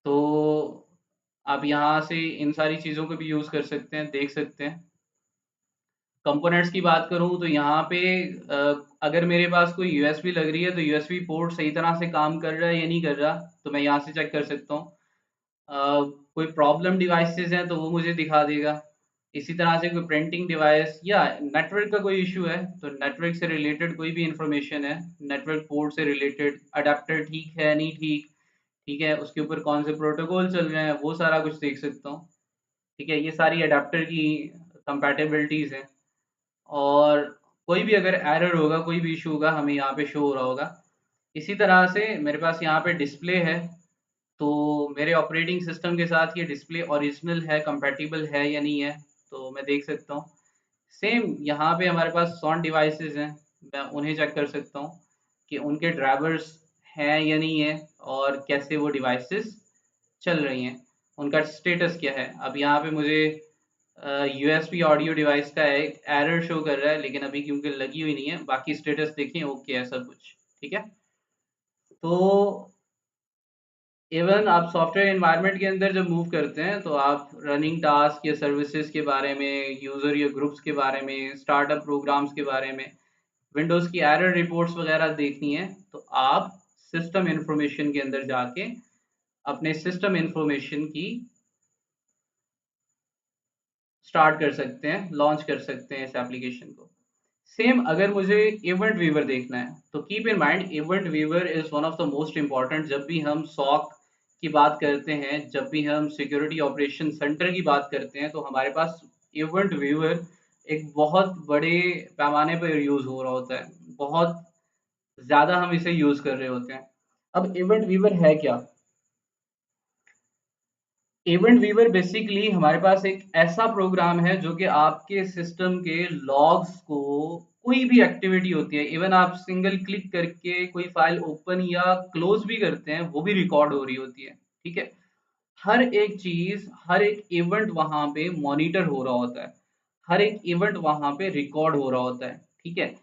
तो आप यहाँ से इन सारी चीज़ों को भी यूज़ कर सकते हैं, देख सकते हैं। कंपोनेंट्स की बात करूँ तो यहाँ पे अगर मेरे पास कोई यूएसबी लग रही है तो यूएसबी पोर्ट सही तरह से काम कर रहा है या नहीं कर रहा, तो मैं यहाँ से चेक कर सकता हूँ। कोई प्रॉब्लम डिवाइसेस हैं तो वो मुझे दिखा देगा। इसी तरह से कोई प्रिंटिंग डिवाइस या नेटवर्क का कोई इशू है तो नेटवर्क से रिलेटेड कोई भी इंफॉर्मेशन है, नेटवर्क पोर्ट से रिलेटेड अडेप्टर ठीक है नहीं ठीक, ठीक है, उसके ऊपर कौन से प्रोटोकॉल चल रहे हैं, वो सारा कुछ देख सकता हूँ। ठीक है, ये सारी अडेप्टर की कंपैटिबिलिटीज़ हैं। और कोई भी अगर एरर होगा, कोई भी इशू होगा, हमें यहाँ पे शो हो रहा होगा। इसी तरह से मेरे पास यहाँ पे डिस्प्ले है, तो मेरे ऑपरेटिंग सिस्टम के साथ ये डिस्प्ले ओरिजिनल है, कंपैटिबल है या नहीं है, तो मैं देख सकता हूँ। सेम यहाँ पे हमारे पास साउंड डिवाइसेस हैं, मैं उन्हें चेक कर सकता हूँ कि उनके ड्राइवर्स हैं या नहीं है और कैसे वो डिवाइसेस चल रही हैं, उनका स्टेटस क्या है। अब यहाँ पे मुझे यूएसबी ऑडियो डिवाइस का एक एरर शो कर रहा है, लेकिन अभी क्योंकि लगी हुई नहीं है, बाकी स्टेटस देखें ओके है सब कुछ। ठीक है, तो इवन आप सॉफ्टवेयर एनवायरनमेंट के अंदर जब मूव करते हैं तो आप रनिंग टास्क या सर्विसेज के बारे में, यूज़र या ग्रुप्स के बारे में, स्टार्टअप प्रोग्राम्स के बारे में, विंडोज़ की एरर रिपोर्ट्स वगैरह देखनी है तो आप सिस्टम इंफॉर्मेशन के अंदर जाके अपने सिस्टम इंफॉर्मेशन की स्टार्ट कर सकते हैं, लॉन्च कर सकते हैं इस एप्लीकेशन को। सेम अगर मुझे इवेंट व्यूवर देखना है तो keep in mind event viewer is one of the most important. जब भी हम सॉक की बात करते हैं, जब भी हम सिक्योरिटी ऑपरेशन सेंटर की बात करते हैं, तो हमारे पास इवेंट व्यूवर एक बहुत बड़े पैमाने पर यूज़ हो रहा होता है, बहुत ज़्यादा हम इसे यूज़ कर रहे होते हैं। अब इवेंट व्यूवर है क्या? इवेंट वीवर बेसिकली हमारे पास एक ऐसा प्रोग्राम है जो कि आपके सिस्टम के लॉग्स को, कोई भी एक्टिविटी होती है, इवन आप सिंगल क्लिक करके कोई फाइल ओपन या क्लोज भी करते हैं, वो भी रिकॉर्ड हो रही होती है। ठीक है, हर एक चीज, हर एक इवेंट वहां पे मॉनिटर हो रहा होता है, हर एक इवेंट वहां पे रिकॉर्ड हो रहा होता है। ठीक है,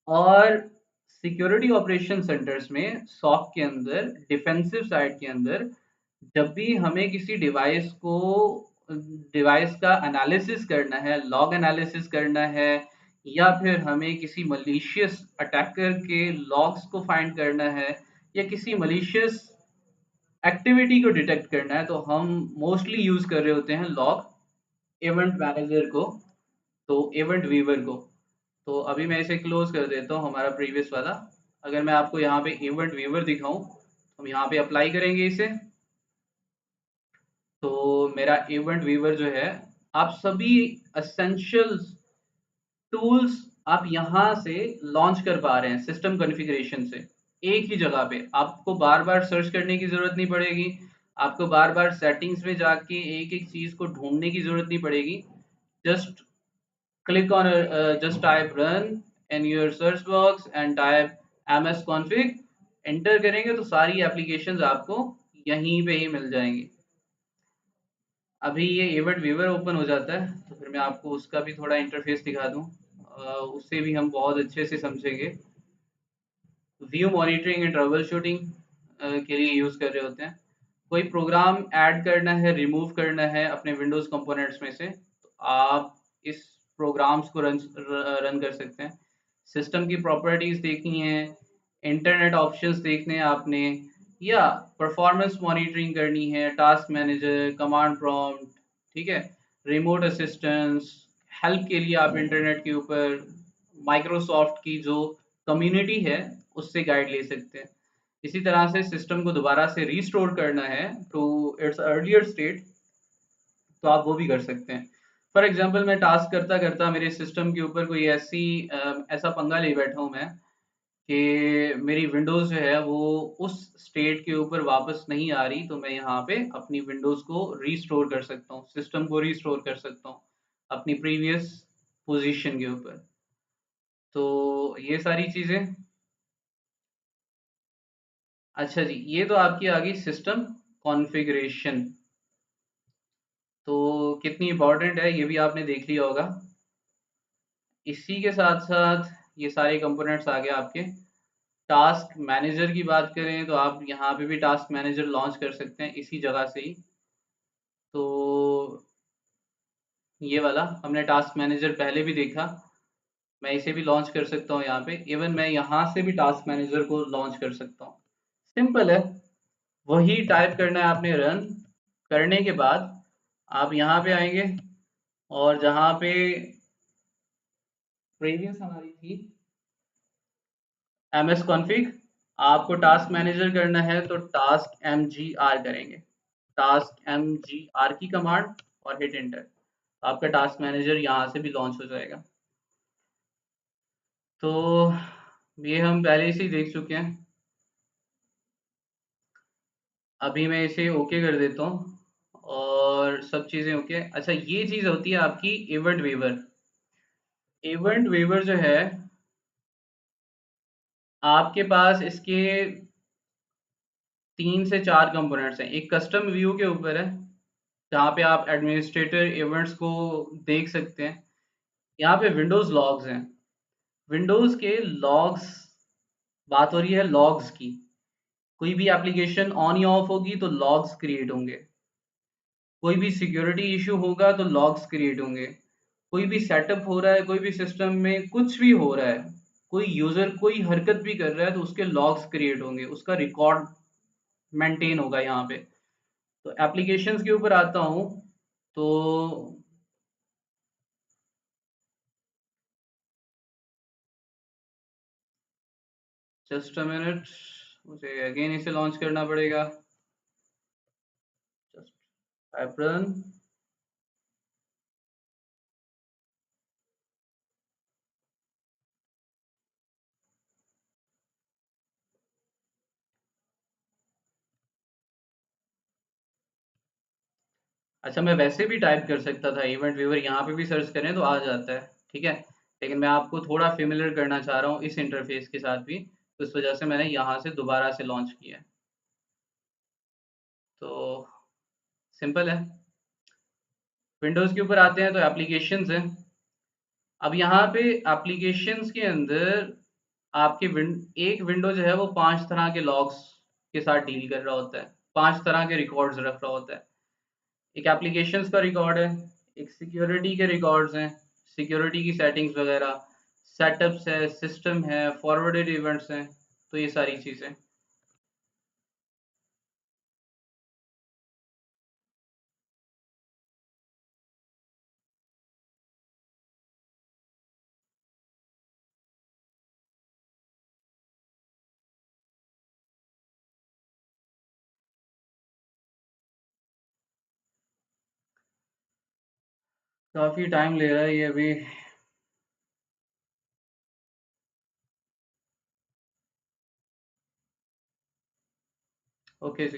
और सिक्योरिटी ऑपरेशन सेंटर्स में, सॉक के अंदर, डिफेंसिव साइड के अंदर, जब भी हमें किसी डिवाइस को, डिवाइस का एनालिसिस करना है, लॉग एनालिसिस करना है, या फिर हमें किसी मलिशियस अटैकर के लॉग्स को फाइंड करना है, या किसी मलिशियस एक्टिविटी को डिटेक्ट करना है, तो हम मोस्टली यूज कर रहे होते हैं लॉग इवेंट मैनेजर को, तो इवेंट वीवर को। तो अभी मैं इसे क्लोज कर देता हूँ, हमारा प्रीवियस वाला। अगर मैं आपको यहाँ पे इवेंट वीवर दिखाऊं, हम यहाँ पे अप्लाई करेंगे इसे, तो मेरा इवेंट वीवर जो है, आप सभी एसेंशियल्स टूल्स आप यहाँ से लॉन्च कर पा रहे हैं सिस्टम कॉन्फ़िगरेशन से। एक ही जगह पे आपको बार बार सर्च करने की ज़रूरत नहीं पड़ेगी, आपको बार बार सेटिंग्स में जाके एक एक चीज़ को ढूंढने की ज़रूरत नहीं पड़ेगी। Just click on just type run in your search box and type ms config, enter करेंगे तो सारी एप्लीकेशंस आपको यहीं पे ही मिल जाएंगी। अभी ये इवेंट व्यूवर ओपन हो जाता है तो फिर मैं आपको उसका भी थोड़ा इंटरफेस दिखा दूँ, उससे भी हम बहुत अच्छे से समझेंगे। View monitoring and trouble shooting के लिए यूज़ कर रहे होते हैं। कोई प्रोग्राम ऐड करना है, रिमूव करना है अपने विंडोज़ कंपोनेंट्स में से, तो आप इस प्रोग्राम्स को रन कर सकते हैं। सिस्टम की प्रॉपर्टीज़ देखनी है, इंटरनेट ऑप्शंस देखने हैं आपने, या परफॉर्मेंस मॉनिटरिंग करनी है, टास्क मैनेजर, कमांड प्रॉम्प्ट, ठीक है, रिमोट असिस्टेंस, हेल्प के लिए आप इंटरनेट के ऊपर माइक्रोसॉफ्ट की जो कम्युनिटी है उससे गाइड ले सकते हैं। इसी तरह से सिस्टम को दोबारा से रीस्टोर करना है टू इट्स अर्लियर स्टेट, तो आप वो भी कर सकते हैं। फॉर एग्जांपल मैं टास्क करता करता मेरे सिस्टम के ऊपर कोई ऐसा पंगा ले बैठा हूँ मैं कि मेरी विंडोज़ जो है वो उस स्टेट के ऊपर वापस नहीं आ रही, तो मैं यहाँ पे अपनी विंडोज़ को रीस्टोर कर सकता हूँ, सिस्टम को रीस्टोर कर सकता हूँ अपनी प्रीवियस पोजीशन के ऊपर। तो ये सारी चीज़ें। अच्छा जी, ये तो आपकी आ गई सिस्टम कॉन्फ़िगरेशन, तो कितनी इम्पोर्टेंट है ये भी आपने देख लिया होगा। इसी के साथ साथ ये सारे कंपोनेंट्स आ गए आपके। टास्क मैनेजर की बात करें तो आप यहाँ पे भी टास्क मैनेजर लॉन्च कर सकते हैं इसी जगह से ही। तो ये वाला हमने टास्क मैनेजर पहले भी देखा, मैं इसे भी लॉन्च कर सकता हूँ यहाँ पे। इवन मैं यहाँ से भी टास्क मैनेजर को लॉन्च कर सकता हूँ। सिंपल है, वही टाइप करना है आपने रन। करने के बाद आप यहाँ पे आएंगे और जहाँ पे प्रीवियस हमारी थी ms config, आपको टास्क मैनेजर करना है तो टास्क mgr करेंगे, टास्क mgr की कमांड और हिट एंटर। आपका टास्क मैनेजर यहाँ से भी लॉन्च हो जाएगा। तो ये हम पहले से ही देख चुके हैं। अभी मैं इसे ओके कर देता हूँ और सब चीज़ें ओके। अच्छा, ये चीज़ होती है आपकी इवेंट वेवर। इवेंट वेवर जो है आपके पास, इसके 3 से 4 कंपोनेंट्स हैं। एक कस्टम व्यू के ऊपर है जहाँ पे आप एडमिनिस्ट्रेटर इवेंट्स को देख सकते हैं। यहाँ पे विंडोज़ लॉग्स हैं। विंडोज़ के लॉग्स, बात हो रही है लॉग्स की। कोई भी एप्लीकेशन ऑन या ऑफ होगी तो लॉग्स क्रिएट होंगे। कोई भी सिक्योरिटी इशू होगा तो लॉग्स क्रिएट होंगे। कोई भी सेटअप हो रहा है, कोई भी सिस्टम में कुछ भी हो रहा है, कोई यूज़र कोई हरकत भी कर रहा है तो उसके लॉग्स क्रिएट होंगे, उसका रिकॉर्ड मेंटेन होगा यहाँ पे। तो एप्लीकेशंस के ऊपर आता हूँ तो जस्ट अ मिनट, मुझे अगेन इसे लॉन्च करना पड़ेगा। Just type run. अच्छा, मैं वैसे भी टाइप कर सकता था इवेंट व्यूअर, यहाँ पे भी सर्च करें तो आ जाता है, ठीक है। लेकिन मैं आपको थोड़ा फेमिलियर करना चाह रहा हूँ इस इंटरफेस के साथ भी, तो इस वजह से मैंने यहाँ से दोबारा से लॉन्च किया है। तो सिंपल है। विंडोज़ के ऊपर आते हैं तो एप्लीकेशंस हैं। अब यहाँ पे एप्लीकेशंस के अंदर आपके एक विंडो जो है वो 5 तरह के लॉग्स के साथ डील कर रहा होता है, 5 तरह के रिकॉर्ड्स रख रहा होता है। एक एप्लीकेशंस का रिकॉर्ड है, एक सिक्योरिटी के रिकॉर्ड्स हैं, सिक्योरिटी की सेटिंग्स वगैरह, सेटअप्स है, सिस्टम है, फॉरवर्डेड इवेंट्स हैं, तो ये सारी चीज़ें। काफ़ी टाइम ले रहा है ये अभी। ओके जी।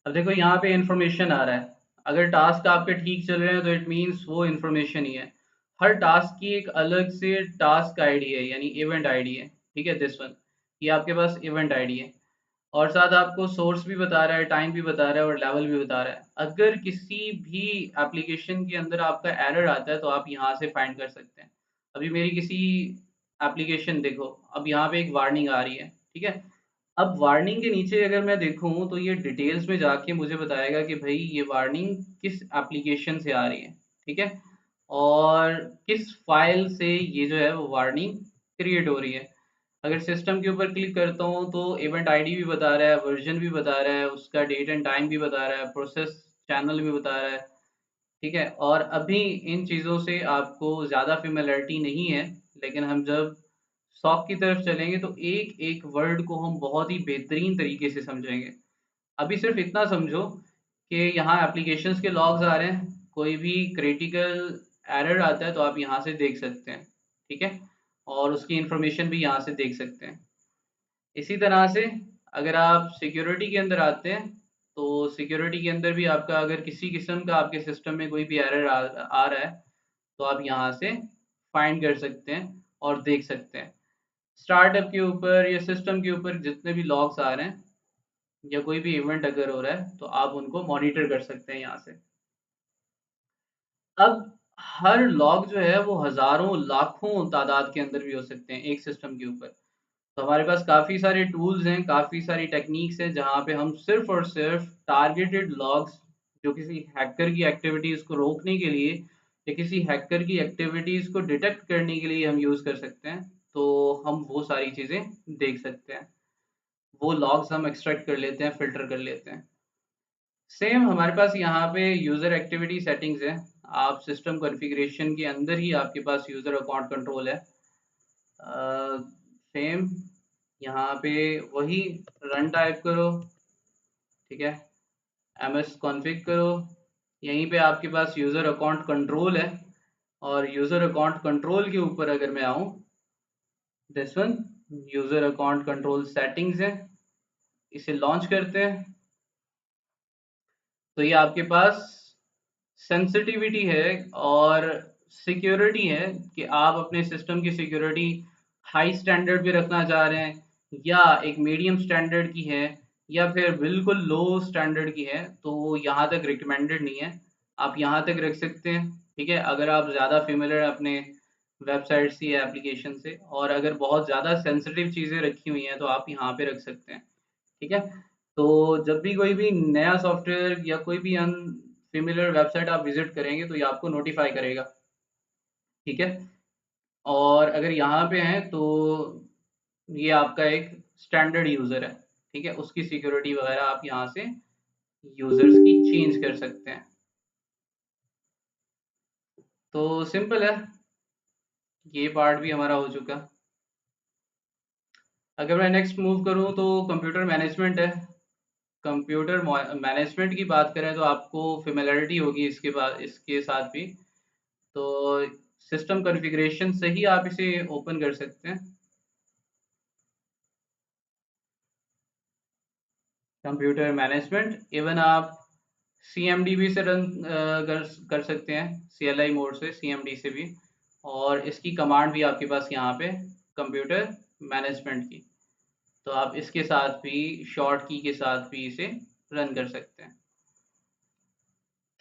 अब देखो यहाँ पे इंफॉर्मेशन आ रहा है। अगर टास्क आपके ठीक चल रहे हैं तो इट मीन्स वो इन्फॉर्मेशन ही है। हर टास्क की एक अलग से टास्क आईडी है, यानी इवेंट आईडी है, ठीक है। दिस वन, ये आपके पास इवेंट आईडी है और साथ आपको सोर्स भी बता रहा है, टाइम भी बता रहा है और लेवल भी बता रहा है। अगर किसी भी एप्लीकेशन के अंदर आपका एरर आता है तो आप यहाँ से फाइंड कर सकते हैं। अभी मेरी किसी एप्लीकेशन देखो, अब यहाँ पे एक वार्निंग आ रही है, ठीक है। अब वार्निंग के नीचे अगर मैं देखूँ तो ये डिटेल्स में जाके मुझे बताएगा कि भाई ये वार्निंग किस एप्लीकेशन से आ रही है, ठीक है, और किस फाइल से ये जो है वो वार्निंग क्रिएट हो रही है। अगर सिस्टम के ऊपर क्लिक करता हूँ तो इवेंट आईडी भी बता रहा है, वर्जन भी बता रहा है, उसका डेट एंड टाइम भी बता रहा है, प्रोसेस चैनल भी बता रहा है, ठीक है। और अभी इन चीज़ों से आपको ज़्यादा फेमिलियरिटी नहीं है, लेकिन हम जब सॉक की तरफ चलेंगे तो एक एक वर्ड को हम बहुत ही बेहतरीन तरीके से समझेंगे। अभी सिर्फ इतना समझो कि यहाँ एप्लीकेशंस के लॉग्स आ रहे हैं, कोई भी क्रिटिकल एरर आता है तो आप यहाँ से देख सकते हैं, ठीक है, और उसकी इंफॉर्मेशन भी यहाँ से देख सकते हैं। इसी तरह से अगर आप सिक्योरिटी के अंदर आते हैं तो सिक्योरिटी के अंदर भी आपका अगर किसी किस्म का आपके सिस्टम में कोई भी एरर आ रहा है तो आप यहाँ से फाइंड कर सकते हैं और देख सकते हैं। स्टार्टअप के ऊपर या सिस्टम के ऊपर जितने भी लॉग्स आ रहे हैं या कोई भी इवेंट अगर हो रहा है तो आप उनको मॉनिटर कर सकते हैं यहाँ से। अब हर लॉग जो है वो हज़ारों लाखों तादाद के अंदर भी हो सकते हैं एक सिस्टम के ऊपर। तो हमारे पास काफ़ी सारे टूल्स हैं, काफ़ी सारी टेक्निक्स हैं जहाँ पे हम सिर्फ़ और सिर्फ़ टारगेटेड लॉग्स जो किसी हैकर की एक्टिविटीज़ को रोकने के लिए या किसी हैकर की एक्टिविटीज़ को डिटेक्ट करने के लिए हम यूज़ कर सकते हैं। तो हम वो सारी चीज़ें देख सकते हैं। वो लॉग्स हम एक्सट्रैक्ट कर लेते हैं, फ़िल्टर कर लेते हैं। सेम हमारे पास यहाँ पे यूज़र एक्टिविटी सेटिंग्स है। आप सिस्टम कॉन्फ़िगरेशन के अंदर ही आपके पास यूज़र अकाउंट कंट्रोल है। सेम यहाँ पे वही रन टाइप करो, ठीक है, ms कॉन्फ़िग करो। यहीं पे आपके पास यूज़र अकाउंट कंट्रोल है और यूज़र अकाउंट कंट्रोल के ऊपर अगर मैं आऊँ, this one user account control settings है, इसे लॉन्च करते हैं। तो ये आपके पास सेंसिटिविटी है और सिक्योरिटी है कि आप अपने सिस्टम की सिक्योरिटी हाई स्टैंडर्ड पे रखना चाह रहे हैं या एक मीडियम स्टैंडर्ड की है या फिर बिल्कुल लो स्टैंडर्ड की है, तो यहाँ तक रिकमेंडेड नहीं है। आप यहाँ तक रख सकते हैं, ठीक है, अगर आप ज़्यादा फेमिलियर अपने वेबसाइट से या एप्लीकेशन से, और अगर बहुत ज़्यादा सेंसिटिव चीज़ें रखी हुई हैं तो आप यहाँ पे रख सकते हैं, ठीक है। तो जब भी कोई भी नया सॉफ्टवेयर या कोई भी अनफेमिलियर वेबसाइट आप विजिट करेंगे तो ये आपको नोटिफाई करेगा, ठीक है। और अगर यहाँ पे हैं तो ये आपका एक स्टैंडर्ड यूज़र है, ठीक है, उसकी सिक्योरिटी वगैरह आप यहाँ से यूज़र्स की चेंज कर सकते हैं। तो सिंपल है, ये पार्ट भी हमारा हो चुका। अगर मैं नेक्स्ट मूव करूँ तो कंप्यूटर मैनेजमेंट है। कंप्यूटर मैनेजमेंट की बात करें तो आपको फेमिलियरिटी होगी इसके बाद, इसके साथ भी। तो सिस्टम कॉन्फ़िगरेशन से ही आप इसे ओपन कर सकते हैं। कंप्यूटर मैनेजमेंट इवन आप CMDB से रन कर सकते हैं, CLI मोड से, CMD से भी। और इसकी कमांड भी आपके पास यहाँ पे कंप्यूटर मैनेजमेंट की, तो आप इसके साथ भी शॉर्ट की के साथ भी इसे रन कर सकते हैं।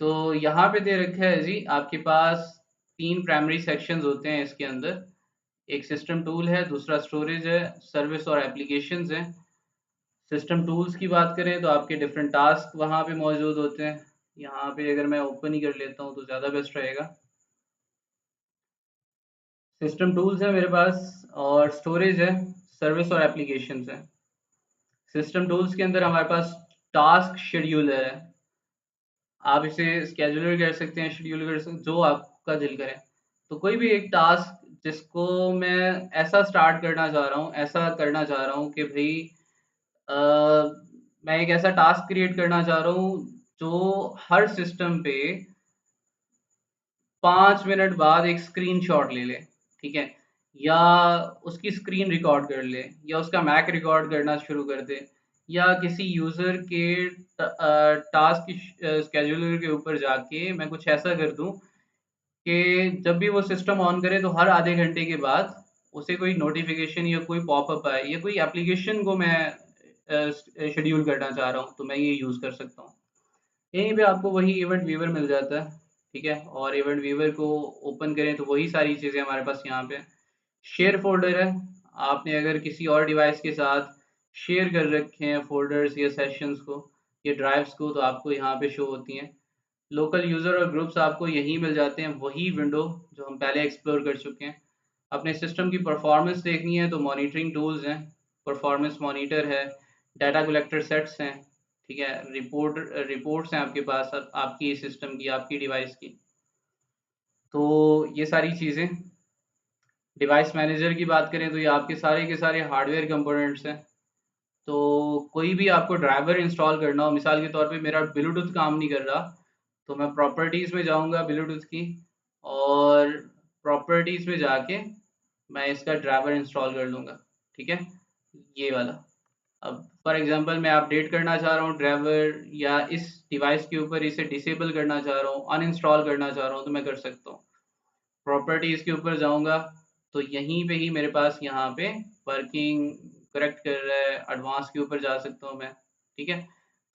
तो यहाँ पे दे रखा है जी आपके पास 3 प्राइमरी सेक्शंस होते हैं इसके अंदर। एक सिस्टम टूल है, दूसरा स्टोरेज है, सर्विस और एप्लीकेशंस हैं। सिस्टम टूल्स की बात करें तो आपके डिफरेंट टास्क वहाँ पे मौजूद होते हैं। यहाँ पे अगर मैं ओपन ही कर लेता हूँ तो ज़्यादा बेस्ट रहेगा। सिस्टम टूल्स है मेरे पास और स्टोरेज है, सर्विस और एप्लीकेशंस है। सिस्टम टूल्स के अंदर हमारे पास टास्क शेड्यूलर है। आप इसे स्केड्यूलर कर सकते हैं, शेड्यूल कर सकते हैं, जो आपका दिल करे। तो कोई भी एक टास्क जिसको मैं ऐसा स्टार्ट करना चाह रहा हूँ, ऐसा करना चाह रहा हूँ कि भाई मैं एक ऐसा टास्क क्रिएट करना चाह रहा हूँ जो हर सिस्टम पे 5 मिनट बाद एक स्क्रीनशॉट ले ले, ठीक है, या उसकी स्क्रीन रिकॉर्ड कर ले या उसका मैक रिकॉर्ड करना शुरू कर दे, या किसी यूज़र के टास्क की स्केड्यूलर के ऊपर जाके मैं कुछ ऐसा कर दूं कि जब भी वो सिस्टम ऑन करे तो हर आधे घंटे के बाद उसे कोई नोटिफिकेशन या कोई पॉपअप आए या कोई एप्लीकेशन को मैं शेड्यूल करना चाह रहा हूँ, तो मैं ये यूज़ कर सकता हूँ। यहीं पे आपको वही इवेंट व्यूवर मिल जाता है, ठीक है, और इवेंट व्यूवर को ओपन करें तो वही सारी चीज़ें हमारे पास यहाँ पे शेयर फोल्डर है। आपने अगर किसी और डिवाइस के साथ शेयर कर रखे हैं फोल्डर्स या सेशंस को या ड्राइव्स को, तो आपको यहाँ पे शो होती हैं। लोकल यूज़र और ग्रुप्स आपको यहीं मिल जाते हैं, वही विंडो जो हम पहले एक्सप्लोर कर चुके हैं। अपने सिस्टम की परफॉर्मेंस देखनी है तो मॉनिटरिंग टूल्स हैं, परफॉर्मेंस मॉनिटर है, डाटा कलेक्टर सेट्स हैं, ठीक है, रिपोर्ट्स हैं आपके पास आपकी सिस्टम की, आपकी डिवाइस की। तो ये सारी चीज़ें। डिवाइस मैनेजर की बात करें तो ये आपके सारे के सारे हार्डवेयर कंपोनेंट्स हैं। तो कोई भी आपको ड्राइवर इंस्टॉल करना हो, मिसाल के तौर पे मेरा ब्लूटूथ काम नहीं कर रहा, तो मैं प्रॉपर्टीज़ में जाऊंगा ब्लूटूथ की, और प्रॉपर्टीज़ में जाके मैं इसका ड्राइवर इंस्टॉल कर लूँगा, ठीक है, ये वाला। अब फॉर एग्जांपल मैं अपडेट करना चाह रहा हूँ ड्राइवर, या इस डिवाइस के ऊपर इसे डिसेबल करना चाह रहा हूँ, अनइंस्टॉल करना चाह रहा हूँ, तो मैं कर सकता हूँ। प्रॉपर्टीज़ के ऊपर जाऊँगा तो यहीं पे ही मेरे पास यहाँ पे वर्किंग करेक्ट कर रहा है, एडवांस के ऊपर जा सकता हूँ मैं, ठीक है।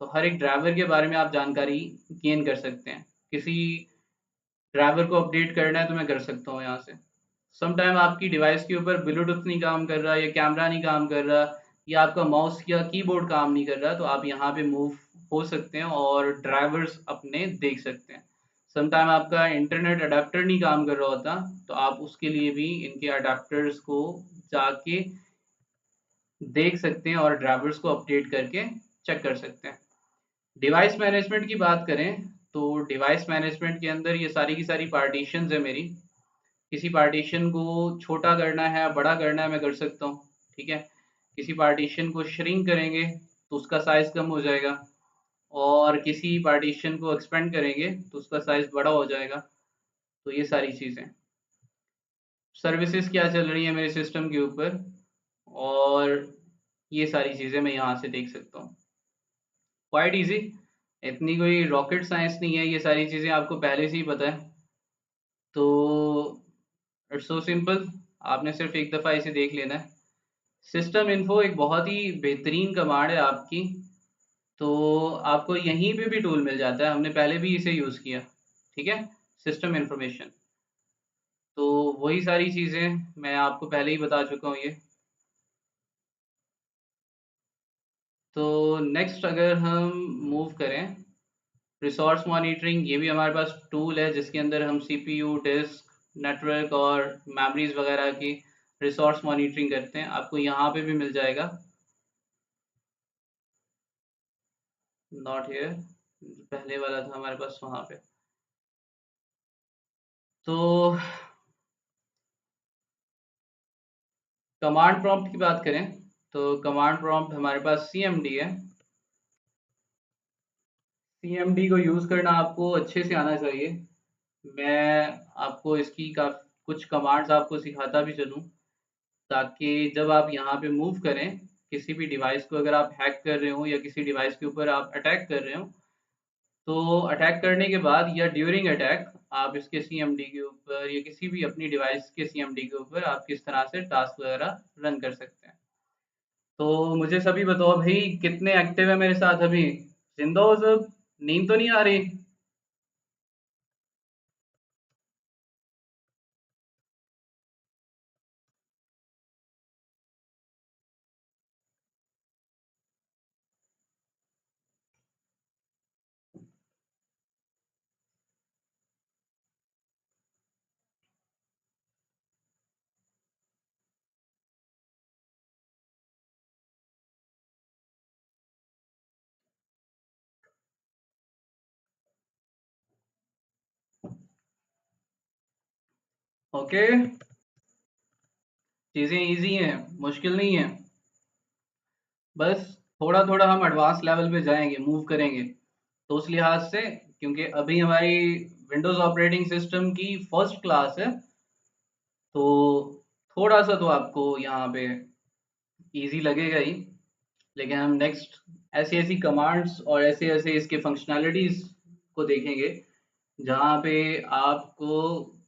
तो हर एक ड्राइवर के बारे में आप जानकारी गेन कर सकते हैं। किसी ड्राइवर को अपडेट करना है तो मैं कर सकता हूँ यहाँ से। सम टाइम आपकी डिवाइस के ऊपर ब्लूटूथ नहीं काम कर रहा, या कैमरा नहीं काम कर रहा, या आपका माउस या कीबोर्ड काम नहीं कर रहा, तो आप यहाँ पे मूव हो सकते हैं और ड्राइवर्स अपने देख सकते हैं। सम टाइम आपका इंटरनेट अडेप्टर नहीं काम कर रहा होता, तो आप उसके लिए भी इनके अडेप्टर्स को जाके देख सकते हैं और ड्राइवर्स को अपडेट करके चेक कर सकते हैं। डिवाइस मैनेजमेंट की बात करें तो डिवाइस मैनेजमेंट के अंदर ये सारी की सारी पार्टीशंस है मेरी। किसी पार्टीशन को छोटा करना है, बड़ा करना है, मैं कर सकता हूँ। ठीक है, किसी पार्टीशन को श्रिंक करेंगे तो उसका साइज कम हो जाएगा, और किसी पार्टीशन को एक्सपेंड करेंगे तो उसका साइज बड़ा हो जाएगा। तो ये सारी चीज़ें, सर्विसेज क्या चल रही है मेरे सिस्टम के ऊपर, और ये सारी चीज़ें मैं यहाँ से देख सकता हूँ। क्वाइट इजी, इतनी कोई रॉकेट साइंस नहीं है, ये सारी चीज़ें आपको पहले से ही पता है। तो इट्स सो सिंपल, आपने सिर्फ एक दफ़ा इसे देख लेना है। सिस्टम इन्फो एक बहुत ही बेहतरीन कमांड है आपकी, तो आपको यहीं पे भी टूल मिल जाता है, हमने पहले भी इसे यूज़ किया। ठीक है, सिस्टम इंफॉर्मेशन, तो वही सारी चीज़ें मैं आपको पहले ही बता चुका हूँ ये। तो नेक्स्ट अगर हम मूव करें, रिसोर्स मॉनिटरिंग, ये भी हमारे पास टूल है जिसके अंदर हम सीपीयू, डिस्क, नेटवर्क और मेमोरीज वगैरह की रिसोर्स मॉनिटरिंग करते हैं, आपको यहाँ पे भी मिल जाएगा। नॉट हियर, पहले वाला था हमारे पास वहाँ पे। तो कमांड प्रॉम्प्ट की बात करें तो कमांड प्रॉम्प्ट हमारे पास सीएमडी है। सीएमडी को यूज़ करना आपको अच्छे से आना चाहिए। मैं आपको इसकी का कुछ कमांड्स आपको सिखाता भी चलूँ, ताकि जब आप यहाँ पे मूव करें, किसी भी डिवाइस को अगर आप हैक कर रहे हो या किसी डिवाइस के ऊपर आप अटैक कर रहे हो, तो अटैक करने के बाद या ड्यूरिंग अटैक आप इसके सीएमडी के ऊपर या किसी भी अपनी डिवाइस के सीएमडी के ऊपर आप किस तरह से टास्क वगैरह रन कर सकते हैं। तो मुझे सभी बताओ भाई, कितने एक्टिव है मेरे साथ अभी? जिंदा हो सब? नींद तो नहीं आ रही? ओके, चीज़ें इजी हैं, मुश्किल नहीं है। बस थोड़ा थोड़ा हम एडवांस लेवल पे जाएंगे, मूव करेंगे। तो उस लिहाज से, क्योंकि अभी हमारी विंडोज़ ऑपरेटिंग सिस्टम की फर्स्ट क्लास है, तो थोड़ा सा तो आपको यहाँ पे इजी लगेगा ही। लेकिन हम नेक्स्ट ऐसी ऐसी कमांड्स और ऐसे ऐसे इसके फंक्शनैलिटीज़ को देखेंगे, जहाँ पे आपको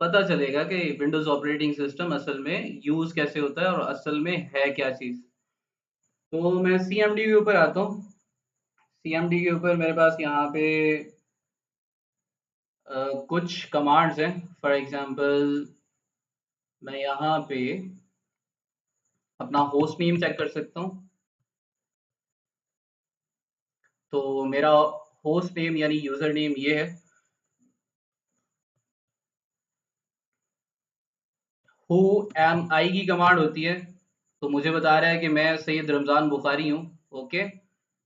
पता चलेगा कि विंडोज़ ऑपरेटिंग सिस्टम असल में यूज़ कैसे होता है और असल में है क्या चीज़। तो मैं सीएमडी के ऊपर आता हूँ। सीएमडी के ऊपर मेरे पास यहाँ पे कुछ कमांड्स हैं। फॉर एग्जांपल, मैं यहाँ पे अपना होस्ट नेम चेक कर सकता हूँ। तो मेरा होस्ट नेम यानी यूज़र नेम ये है। हु एम आई की कमांड होती है, तो मुझे बता रहा है कि मैं सैयद रमज़ान बुखारी हूँ। ओके,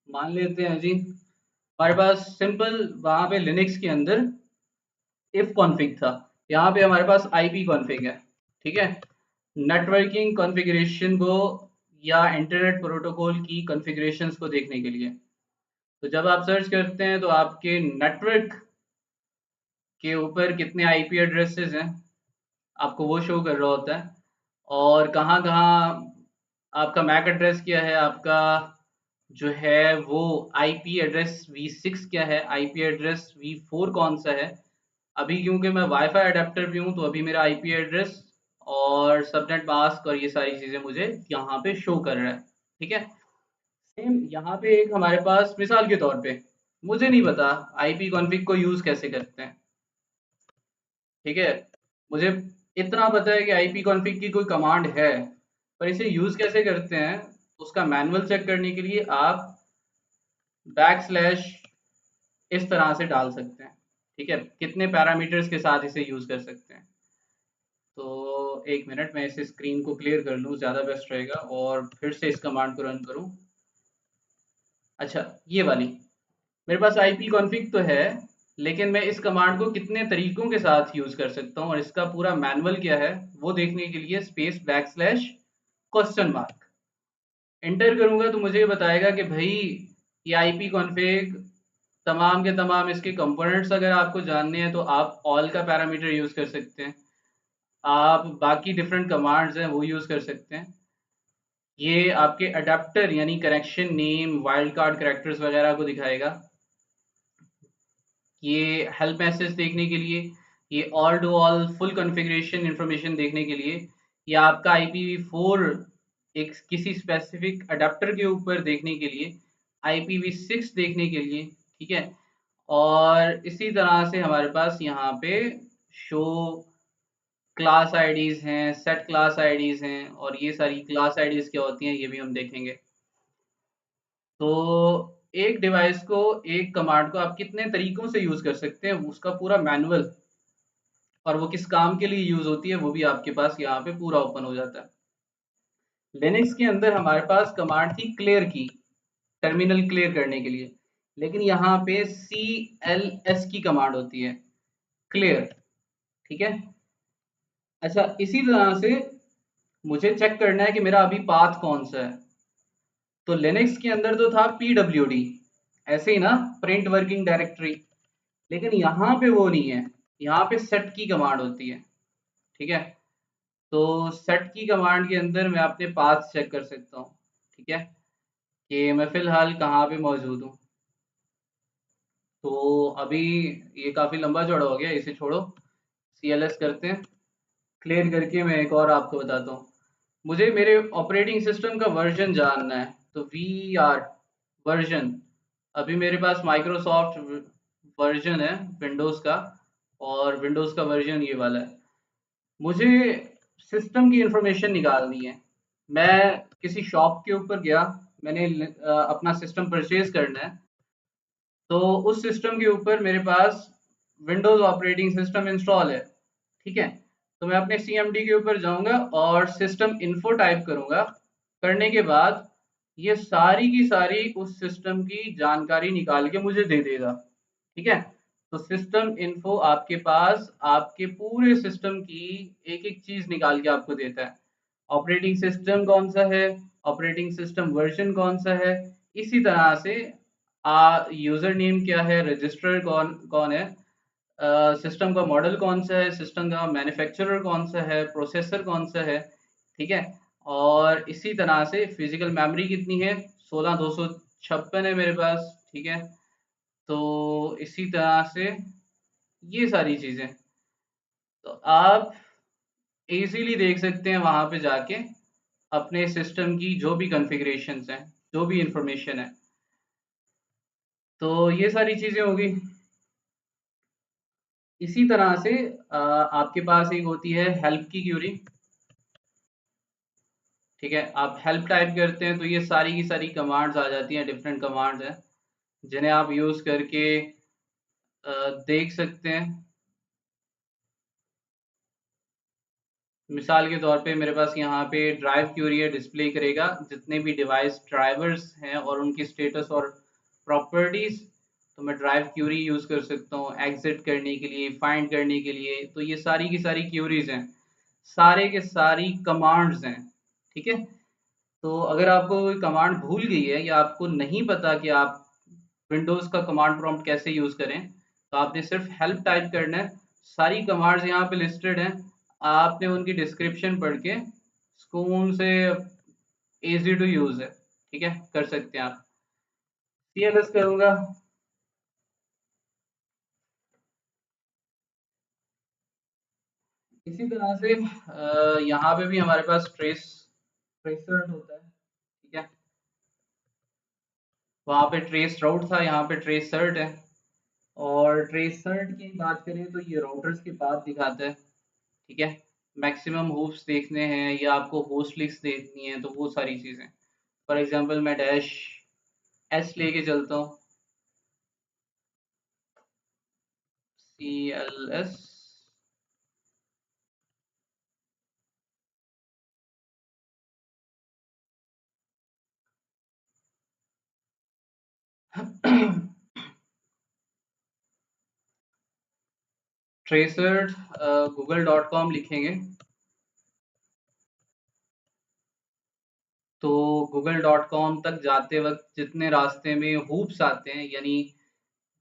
मान लेते हैं जी। हमारे पास सिंपल वहाँ पे लिनक्स के अंदर इफ कॉन्फ़िग था, यहाँ पे हमारे पास आईपी कॉन्फ़िग है। ठीक है, नेटवर्किंग कॉन्फ़िगरेशन को या इंटरनेट प्रोटोकॉल की कॉन्फ़िगरेशंस को देखने के लिए, तो जब आप सर्च करते हैं तो आपके नेटवर्क के ऊपर कितने आईपी एड्रेसेस हैं आपको वो शो कर रहा होता है, और कहाँ कहाँ आपका मैक एड्रेस क्या है, आपका जो है वो आईपी एड्रेस V6 क्या है, आईपी एड्रेस V4 कौन सा है। अभी क्योंकि मैं वाईफाई अडेप्टर भी हूँ, तो अभी मेरा आईपी एड्रेस और सबनेट मास्क और ये सारी चीज़ें मुझे यहाँ पे शो कर रहा है। ठीक है, सेम यहाँ पे एक हमारे पास मिसाल के तौर पे, मुझे नहीं पता आईपी कॉन्फ़िग को यूज़ कैसे करते हैं। ठीक है, मुझे इतना पता है कि आईपी कॉन्फ़िग की कोई कमांड है, पर इसे यूज़ कैसे करते हैं उसका मैनुअल चेक करने के लिए आप बैकस्लैश इस तरह से डाल सकते हैं। ठीक है, कितने पैरामीटर्स के साथ इसे यूज़ कर सकते हैं। तो एक मिनट, मैं इस स्क्रीन को क्लियर कर लूँ, ज़्यादा बेस्ट रहेगा, और फिर से इस कमांड को रन करूँ। अच्छा, ये वाली मेरे पास आईपी कॉन्फ़िग तो है, लेकिन मैं इस कमांड को कितने तरीकों के साथ यूज़ कर सकता हूँ और इसका पूरा मैनुअल क्या है वो देखने के लिए space backslash question mark enter करूंगा तो मुझे ये बताएगा कि भाई ये आईपी कॉन्फ़िग तमाम के तमाम इसके कंपोनेंट्स अगर आपको जानने हैं तो आप ऑल का पैरामीटर यूज़ कर सकते हैं, आप बाकी डिफरेंट कमांड्स हैं वो यूज़ कर सकते हैं। ये आपके अडेप्टर यानी connection name, wild card characters वगैरह को दिखाएगा। ये हेल्प मैसेज देखने के लिए, ये all to all full configuration information देखने के लिए, ये आपका IPv4 एक किसी स्पेसिफिक अडेप्टर के ऊपर देखने के लिए, IPv6 देखने के लिए, ठीक है। और इसी तरह से हमारे पास यहाँ पे शो क्लास आईडीज़ हैं, सेट क्लास आईडीज़ हैं, और ये सारी क्लास आईडीज़ क्या होती हैं ये भी हम देखेंगे। तो एक डिवाइस को, एक कमांड को आप कितने तरीकों से यूज़ कर सकते हैं उसका पूरा मैनुअल और वो किस काम के लिए यूज़ होती है वो भी आपके पास यहाँ पे पूरा ओपन हो जाता है। लिनक्स के अंदर हमारे पास कमांड थी क्लियर की, टर्मिनल क्लियर करने के लिए, लेकिन यहाँ पे CLS की कमांड होती है, क्लियर। ठीक है। अच्छा, इसी तरह से मुझे चेक करना है कि मेरा अभी पाथ कौन सा है, तो लिनक्स के अंदर तो था PWD, ऐसे ही ना, प्रिंट वर्किंग डायरेक्टरी, लेकिन यहाँ पे वो नहीं है, यहाँ पे सेट की कमांड होती है। ठीक है, तो सेट की कमांड के अंदर मैं अपने पाथ चेक कर सकता हूँ। ठीक है, कि मैं फिलहाल कहाँ पे मौजूद हूँ। तो अभी ये काफ़ी लंबा चौड़ा हो गया, इसे छोड़ो, CLS करते हैं। क्लियर करके मैं एक और आपको बताता हूँ, मुझे मेरे ऑपरेटिंग सिस्टम का वर्जन जानना है, तो VR वर्जन, अभी मेरे पास माइक्रोसॉफ्ट वर्जन है विंडोज़ का, और विंडोज़ का वर्जन ये वाला है। मुझे सिस्टम की इंफॉर्मेशन निकालनी है, मैं किसी शॉप के ऊपर गया, मैंने अपना सिस्टम परचेज करना है, तो उस सिस्टम के ऊपर मेरे पास विंडोज़ ऑपरेटिंग सिस्टम इंस्टॉल है। ठीक है, तो मैं अपने CMD के ऊपर जाऊंगा और सिस्टम इन्फो टाइप करूंगा, करने के बाद ये सारी की सारी उस सिस्टम की जानकारी निकाल के मुझे दे देगा। ठीक है, तो सिस्टम इन्फो आपके पास आपके पूरे सिस्टम की एक एक चीज निकाल के आपको देता है, ऑपरेटिंग सिस्टम कौन सा है, ऑपरेटिंग सिस्टम वर्जन कौन सा है, इसी तरह से यूजर नेम क्या है, रजिस्टर कौन कौन है, सिस्टम का मॉडल कौन सा है, सिस्टम का मैन्युफैक्चरर कौन सा है, प्रोसेसर कौन सा है। ठीक है, और इसी तरह से फिजिकल मेमोरी कितनी है, 16 256 है मेरे पास। ठीक है, तो इसी तरह से ये सारी चीज़ें तो आप इजीली देख सकते हैं वहाँ पे जाके, अपने सिस्टम की जो भी कॉन्फ़िगरेशंस हैं, जो भी इंफॉर्मेशन है। तो ये सारी चीज़ें होगी। इसी तरह से आपके पास एक होती है हेल्प की क्यूरी। ठीक है, आप हेल्प टाइप करते हैं तो ये सारी की सारी कमांड्स आ जाती हैं, डिफरेंट कमांड्स हैं जिन्हें आप यूज़ करके देख सकते हैं। मिसाल के तौर पे मेरे पास यहाँ पे ड्राइव क्यूरियर डिस्प्ले करेगा जितने भी डिवाइस ड्राइवर्स हैं और उनकी स्टेटस और प्रॉपर्टीज। तो मैं ड्राइव क्यूरी यूज़ कर सकता हूँ एग्जिट करने के लिए, फाइंड करने के लिए, तो ये सारी की सारी क्यूरीज हैं, सारे के सारी कमांड्स हैं। ठीक है, तो अगर आपको कोई कमांड भूल गई है या आपको नहीं पता कि आप विंडोज़ का कमांड प्रॉम्प्ट कैसे यूज़ करें, तो आपने सिर्फ हेल्प टाइप करना है, सारी कमांड्स यहाँ पे लिस्टेड हैं, आपने उनकी डिस्क्रिप्शन पढ़ के सुकून से, इजी टू यूज़ है, ठीक है, कर सकते हैं आप। CLS करूँगा। इसी तरह से यहाँ पे भी हमारे पास ट्रेसर होता है। ठीक है, वहाँ पे ट्रेस राउट था, यहाँ पे ट्रेस सर्ट है, और ट्रेस सर्ट की बात करें तो ये राउटर्स के पाथ दिखाता है। ठीक है, मैक्सिमम हूप्स देखने हैं या आपको होस्ट लिस्ट देखनी है, तो वो सारी चीज़ें। फॉर एग्जांपल मैं डैश एस लेके चलता हूँ, CLS। ट्रेसर google.com लिखेंगे तो google.com तक जाते वक्त जितने रास्ते में हूप्स आते हैं, यानी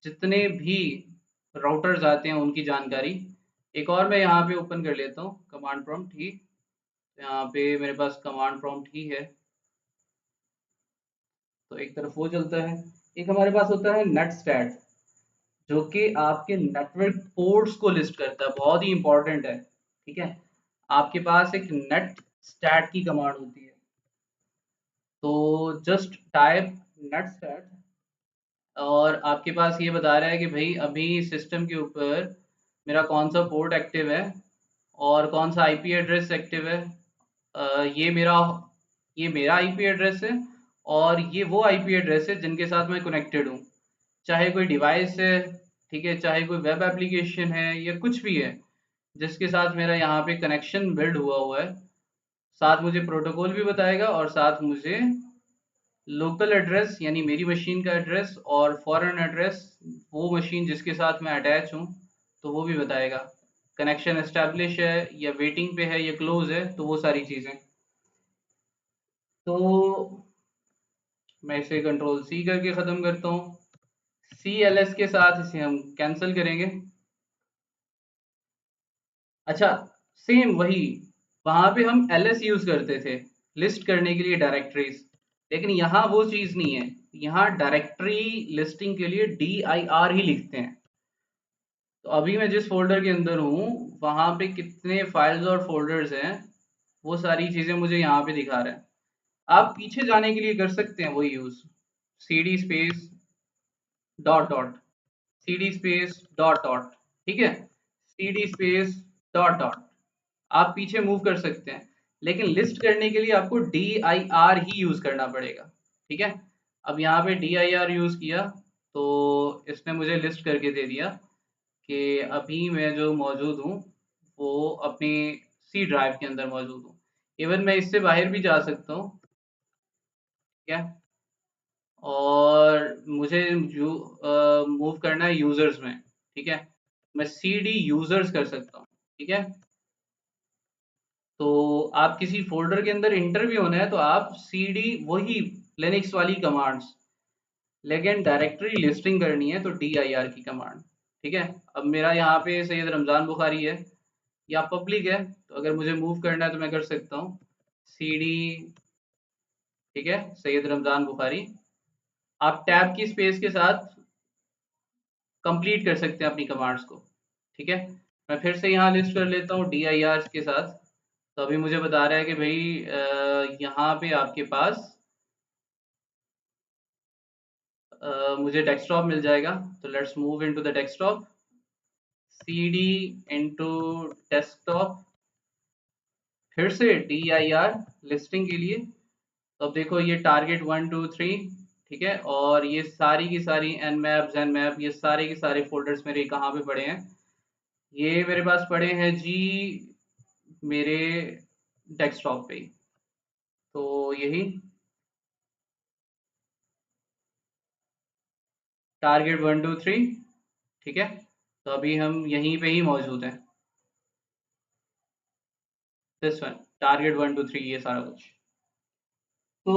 जितने भी राउटर्स आते हैं उनकी जानकारी। एक और मैं यहाँ पे ओपन कर लेता हूँ कमांड प्रॉम्प्ट ही, यहाँ पे मेरे पास कमांड प्रॉम्प्ट ही है, तो एक तरफ वो चलता है। एक हमारे पास होता है नेट स्टैट, जो कि आपके नेटवर्क पोर्ट्स को लिस्ट करता है, बहुत ही इंपॉर्टेंट है। ठीक है, आपके पास एक नेट स्टैट की कमांड होती है, तो जस्ट टाइप नेट स्टैट, और आपके पास ये बता रहा है कि भाई अभी सिस्टम के ऊपर मेरा कौन सा पोर्ट एक्टिव है और कौन सा आईपी एड्रेस एक्टिव है। ये मेरा आईपी एड्रेस है, और ये वो आईपी एड्रेस है जिनके साथ मैं कनेक्टेड हूँ, चाहे कोई डिवाइस है, ठीक है, चाहे कोई वेब एप्लीकेशन है या कुछ भी है जिसके साथ मेरा यहाँ पे कनेक्शन बिल्ड हुआ हुआ है। साथ मुझे प्रोटोकॉल भी बताएगा और साथ मुझे लोकल एड्रेस यानी मेरी मशीन का एड्रेस और फॉरेन एड्रेस, वो मशीन जिसके साथ मैं अटैच हूँ, तो वो भी बताएगा। कनेक्शन एस्टेब्लिश है या वेटिंग पे है या क्लोज है, तो वो सारी चीज़ें। तो मैं इसे कंट्रोल सी करके ख़त्म करता हूँ। CLS के साथ इसे हम कैंसिल करेंगे। अच्छा, सेम वही, वहां पे हम LS यूज करते थे लिस्ट करने के लिए डायरेक्टरीज, लेकिन यहाँ वो चीज नहीं है। यहाँ डायरेक्टरी लिस्टिंग के लिए DIR ही लिखते हैं। तो अभी मैं जिस फोल्डर के अंदर हूँ, वहां पे कितने फाइल्स और फोल्डर्स हैं, वो सारी चीजें मुझे यहाँ पे दिखा रहा है। आप पीछे जाने के लिए कर सकते हैं वही use, CD space dot dot, CD space dot dot, ठीक है, CD स्पेस डॉट डॉट, आप पीछे मूव कर सकते हैं, लेकिन लिस्ट करने के लिए आपको DIR ही यूज करना पड़ेगा। ठीक है, अब यहाँ पे DIR यूज किया तो इसने मुझे लिस्ट करके दे दिया कि अभी मैं जो मौजूद हूँ वो अपनी C ड्राइव के अंदर मौजूद हूँ। इवन मैं इससे बाहर भी जा सकता हूँ, ठीक है, और मुझे मूव करना है यूजर्स में, ठीक है, मैं CD यूजर्स कर सकता हूँ। ठीक है, तो आप किसी फ़ोल्डर के अंदर एंटर भी होना है तो आप CD वही लिनक्स वाली कमांड्स, लेकिन डायरेक्टरी लिस्टिंग करनी है तो DIR की कमांड। ठीक है, अब मेरा यहाँ पे सैयद रमज़ान बुखारी है या पब्लिक है, तो अगर मुझे मूव करना है तो मैं कर सकता हूँ CD, ठीक है, सैयद रमज़ान बुखारी। आप टैब की स्पेस के साथ कंप्लीट कर सकते हैं अपनी कमांड्स को। ठीक है, मैं फिर से यहाँ लिस्ट कर लेता हूँ DIR के साथ। तो अभी मुझे बता रहा है कि भाई यहाँ पे आपके पास मुझे डेस्कटॉप मिल जाएगा, तो let's move into the desktop. CD into desktop, फिर से DIR लिस्टिंग के लिए। तो अब देखो ये टारगेट 1 2 3, ठीक है, और ये सारी की सारी nmap zenmap ये सारे के सारे फोल्डर्स मेरे कहाँ पे पड़े हैं, ये मेरे पास पड़े हैं जी मेरे डेस्कटॉप पे ही। तो यही टारगेट 1 2 3, ठीक है, तो अभी हम यहीं पे ही मौजूद हैं, दिस वन, टारगेट 1 2 3 ये सारा कुछ। तो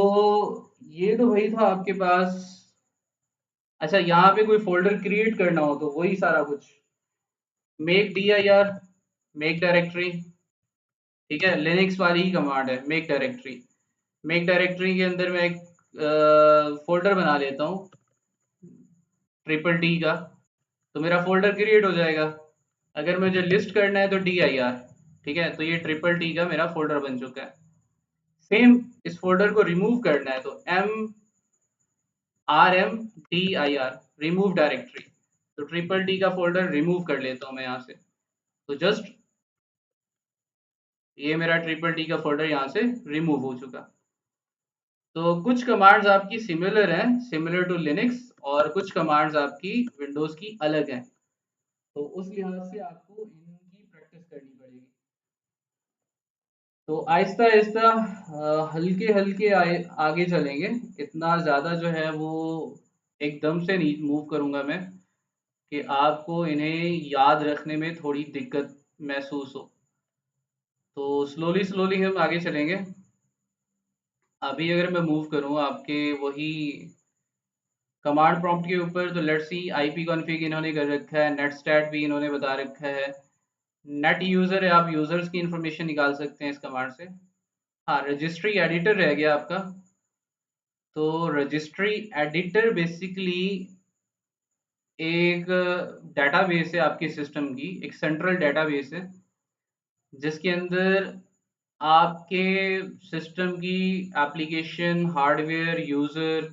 ये तो वही था आपके पास। अच्छा, यहाँ पे कोई फोल्डर क्रिएट करना हो तो वही सारा कुछ, मेक DIR, मेक डायरेक्टरी, ठीक है, लिनक्स वाली ही कमांड है मेक डायरेक्टरी। मेक डायरेक्टरी के अंदर मैं एक फोल्डर बना लेता हूँ TTT का, तो मेरा फोल्डर क्रिएट हो जाएगा। अगर मुझे लिस्ट करना है तो DIR, ठीक है, तो ये TTT का मेरा फोल्डर बन चुका है। सेम इस फोल्डर को रिमूव करना है तो RMDIR, रिमूव डायरेक्टरी, तो TTT का फोल्डर रिमूव कर लेता हूँ मैं यहाँ से। तो जस्ट ये मेरा ट्रिपल टी का फोल्डर यहाँ से रिमूव हो चुका। तो कुछ कमांड्स आपकी सिमिलर हैं, सिमिलर टू लिनक्स, और कुछ कमांड्स आपकी विंडोज की अलग हैं। तो उस लिहाज से आपको इनकी प्रैक्टिस करनी पड़ेगी। तो आहिस्ता आहिस्ता हल्के हल्के आगे चलेंगे। इतना ज़्यादा जो है वो एकदम से नहीं मूव करूँगा मैं, कि आपको इन्हें याद रखने में थोड़ी दिक्कत महसूस हो। तो स्लोली स्लोली हम आगे चलेंगे। अभी अगर मैं मूव करूँ आपके वही कमांड प्रॉम्प्ट के ऊपर, तो लेट्स सी आईपी कॉन्फ़िग इन्होंने कर रखा है, नेट स्टैट भी इन्होंने बता रखा है, नेट यूज़र है, आप यूज़र्स की इंफॉर्मेशन निकाल सकते हैं इस कमांड से। हाँ, रजिस्ट्री एडिटर रह गया आपका। तो रजिस्ट्री एडिटर बेसिकली एक डेटाबेस है आपके सिस्टम की, एक सेंट्रल डेटाबेस है जिसके अंदर आपके सिस्टम की एप्लीकेशन, हार्डवेयर, यूज़र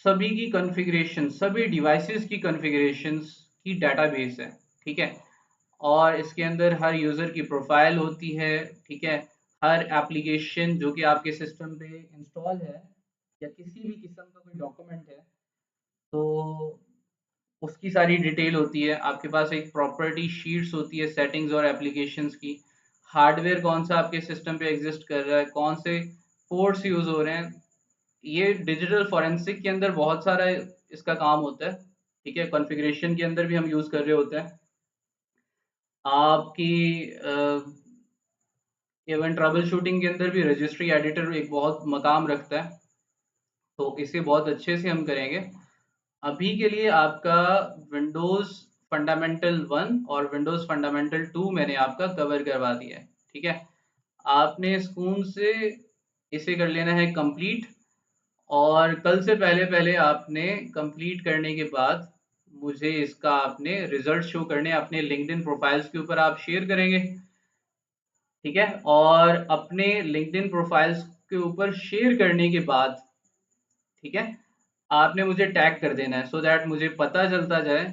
सभी की कॉन्फ़िगरेशन, सभी डिवाइसेस की कॉन्फ़िगरेशंस की डेटाबेस है, ठीक है? और इसके अंदर हर यूज़र की प्रोफाइल होती है, ठीक है? हर एप्लीकेशन जो कि आपके सिस्टम पे इंस्टॉल है या किसी भी किस्म का कोई डॉक्यूमेंट है, तो उसकी सारी डिटेल होती है। आपके पास एक प्रॉपर्टी शीट्स होती है सेटिंग्स और एप्लीकेशंस की। हार्डवेयर कौन सा आपके सिस्टम पे एग्जिस्ट कर रहा है, कौन से पोर्ट्स यूज़ हो रहे हैं, ये डिजिटल फॉरेंसिक के अंदर बहुत सारा इसका काम होता है, ठीक है? कॉन्फ़िगरेशन के अंदर भी हम यूज़ कर रहे होते हैं। आपकी इवन ट्रबल शूटिंग के अंदर भी रजिस्ट्री एडिटर एक बहुत मकाम रखता है, तो इसे बहुत अच्छे से हम करेंगे। अभी के लिए आपका विंडोज़ फंडामेंटल 1 और विंडोज़ फंडामेंटल 2 मैंने आपका कवर करवा दिया है, ठीक है? आपने सुकून से इसे कर लेना है कंप्लीट, और कल से पहले पहले आपने कंप्लीट करने के बाद मुझे इसका आपने रिजल्ट शो करने अपने लिंक्डइन प्रोफाइल्स के ऊपर आप शेयर करेंगे, ठीक है? और अपने लिंक्डइन प्रोफाइल्स के ऊपर शेयर करने के बाद, ठीक है, आपने मुझे टैग कर देना है सो दैट मुझे पता चलता जाए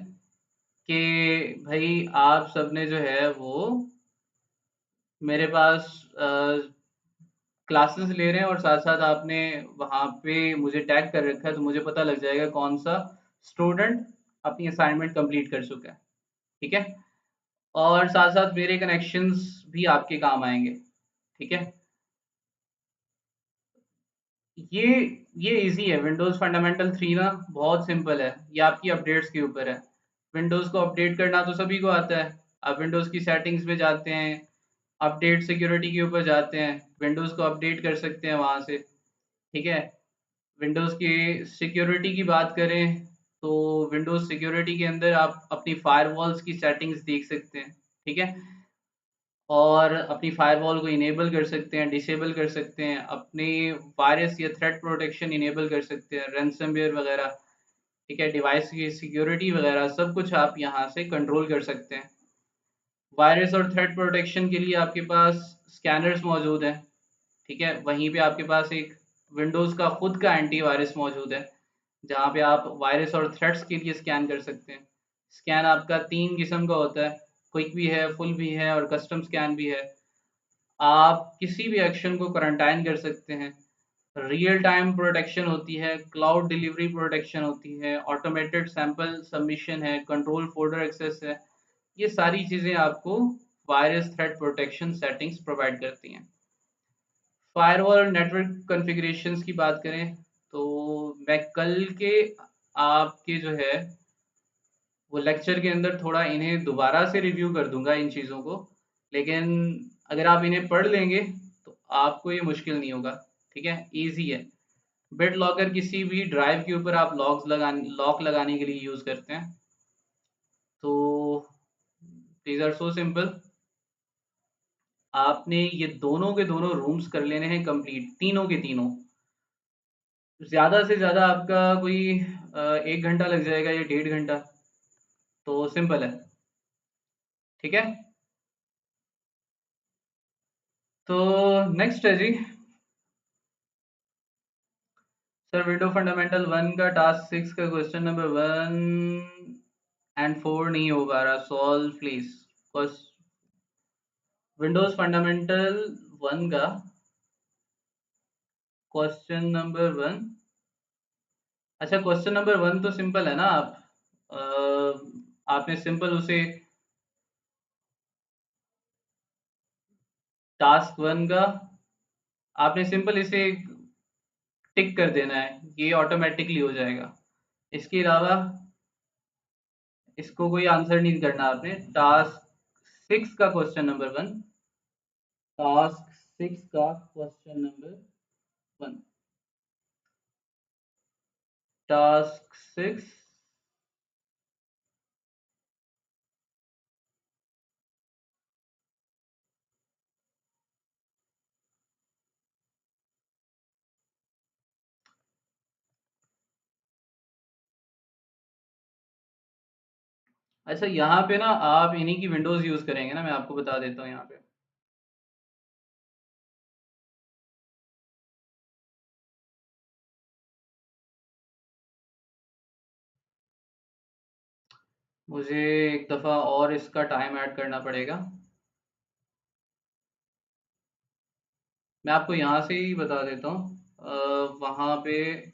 कि भाई आप सबने जो है वो मेरे पास क्लासेस ले रहे हैं, और साथ साथ आपने वहाँ पे मुझे टैग कर रखा है, तो मुझे पता लग जाएगा कौन सा स्टूडेंट अपनी असाइनमेंट कंप्लीट कर चुका है, ठीक है? और साथ साथ मेरे कनेक्शंस भी आपके काम आएंगे, ठीक है? ये ये इजी है। विंडोज़ फंडामेंटल 3 ना बहुत सिंपल है, ये आपकी अपडेट्स के ऊपर है। विंडोज़ को अपडेट करना तो सभी को आता है। आप विंडोज़ की सेटिंग्स में जाते हैं, अपडेट सिक्योरिटी के ऊपर जाते हैं, विंडोज़ को अपडेट कर सकते हैं वहाँ से, ठीक है? विंडोज़ की सिक्योरिटी की बात करें, तो विंडोज़ सिक्योरिटी के अंदर आप अपनी फायरवॉल्स की सेटिंग्स देख सकते हैं, ठीक है? और अपनी फायरवॉल को इनेबल कर सकते हैं, डिसेबल कर सकते हैं, अपने वायरस या थ्रेट प्रोटेक्शन इनेबल कर सकते हैं, रैनसमवेयर वगैरह, ठीक है? डिवाइस की सिक्योरिटी वगैरह सब कुछ आप यहाँ से कंट्रोल कर सकते हैं। वायरस और थ्रेट प्रोटेक्शन के लिए आपके पास स्कैनर्स मौजूद हैं, ठीक है? वहीं पे आपके पास एक विंडोज़ का खुद का एंटीवायरस मौजूद है, जहाँ पे आप वायरस और थ्रेट्स के लिए स्कैन कर सकते हैं। स्कैन आपका 3 किस्म का होता है, क्विक भी है, फुल भी है, और कस्टम स्कैन भी है। आप किसी भी एक्शन को क्वारंटाइन कर सकते हैं। रियल टाइम प्रोटेक्शन होती है, क्लाउड डिलीवरी प्रोटेक्शन होती है, ऑटोमेटेड सैंपल सबमिशन है, कंट्रोल फोल्डर एक्सेस है। ये सारी चीज़ें आपको virus threat protection settings provide करती हैं। फायरवॉल और नेटवर्क कॉन्फ़िगरेशंस की बात करें, तो मैं कल के आपके जो है वो लेक्चर के अंदर थोड़ा इन्हें दोबारा से रिव्यू कर दूंगा इन चीज़ों को, लेकिन अगर आप इन्हें पढ़ लेंगे तो आपको ये मुश्किल नहीं होगा, ठीक है? ईजी है। बिट लॉकर किसी भी ड्राइव के ऊपर आप लॉक लगाने के लिए यूज़ करते हैं। तो दीज आर सो सिंपल। आपने ये दोनों के दोनों रूम्स कर लेने हैं कंप्लीट, तीनों के तीनों। ज़्यादा से ज़्यादा आपका कोई 1 घंटा लग जाएगा या 1.5 घंटा। तो सिंपल है, ठीक है? तो नेक्स्ट है जी। सर विंडो फंडामेंटल 1 का टास्क 6 का क्वेश्चन नंबर 1 एंड 4 नहीं हो पा रहा, सॉल्व प्लीज। बस विंडोज फंडामेंटल 1 का क्वेश्चन नंबर 1। अच्छा, क्वेश्चन नंबर 1 तो सिंपल है ना। आप आपने सिंपल उसे टास्क 1 का आपने सिंपल इसे टिक कर देना है, ये ऑटोमेटिकली हो जाएगा। इसके अलावा इसको कोई आंसर नहीं करना आपने। टास्क 6 का क्वेश्चन नंबर 1। टास्क 6 का क्वेश्चन नंबर 1। टास्क 6। अच्छा, यहाँ पे ना आप इन्हीं की विंडोज यूज करेंगे ना, मैं आपको बता देता हूँ यहाँ पे। मुझे एक दफ़ा और इसका टाइम ऐड करना पड़ेगा। मैं आपको यहाँ से ही बता देता हूँ, वहाँ पे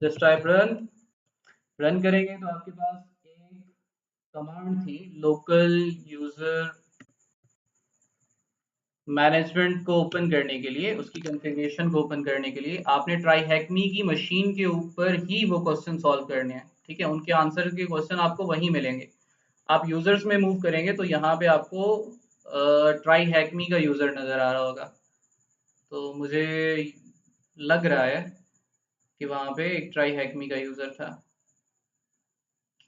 जस्ट टाइप रन। रन करेंगे तो आपके पास एक कमांड थी, लोकल यूजर मैनेजमेंट को ओपन करने के लिए, उसकी कॉन्फ़िगरेशन को ओपन करने के लिए आपने ट्राई हैकमी की मशीन के ऊपर ही वो क्वेश्चन सॉल्व करने हैं। ठीक है, उनके आंसर के क्वेश्चन आपको वहीं मिलेंगे। आप यूजर्स में मूव करेंगे तो यहाँ पे आपको ट्राई हैकमी का यूजर नज़र आ रहा होगा। तो मुझे लग रहा है कि वहाँ पे एक ट्राई हैकमी का यूजर था,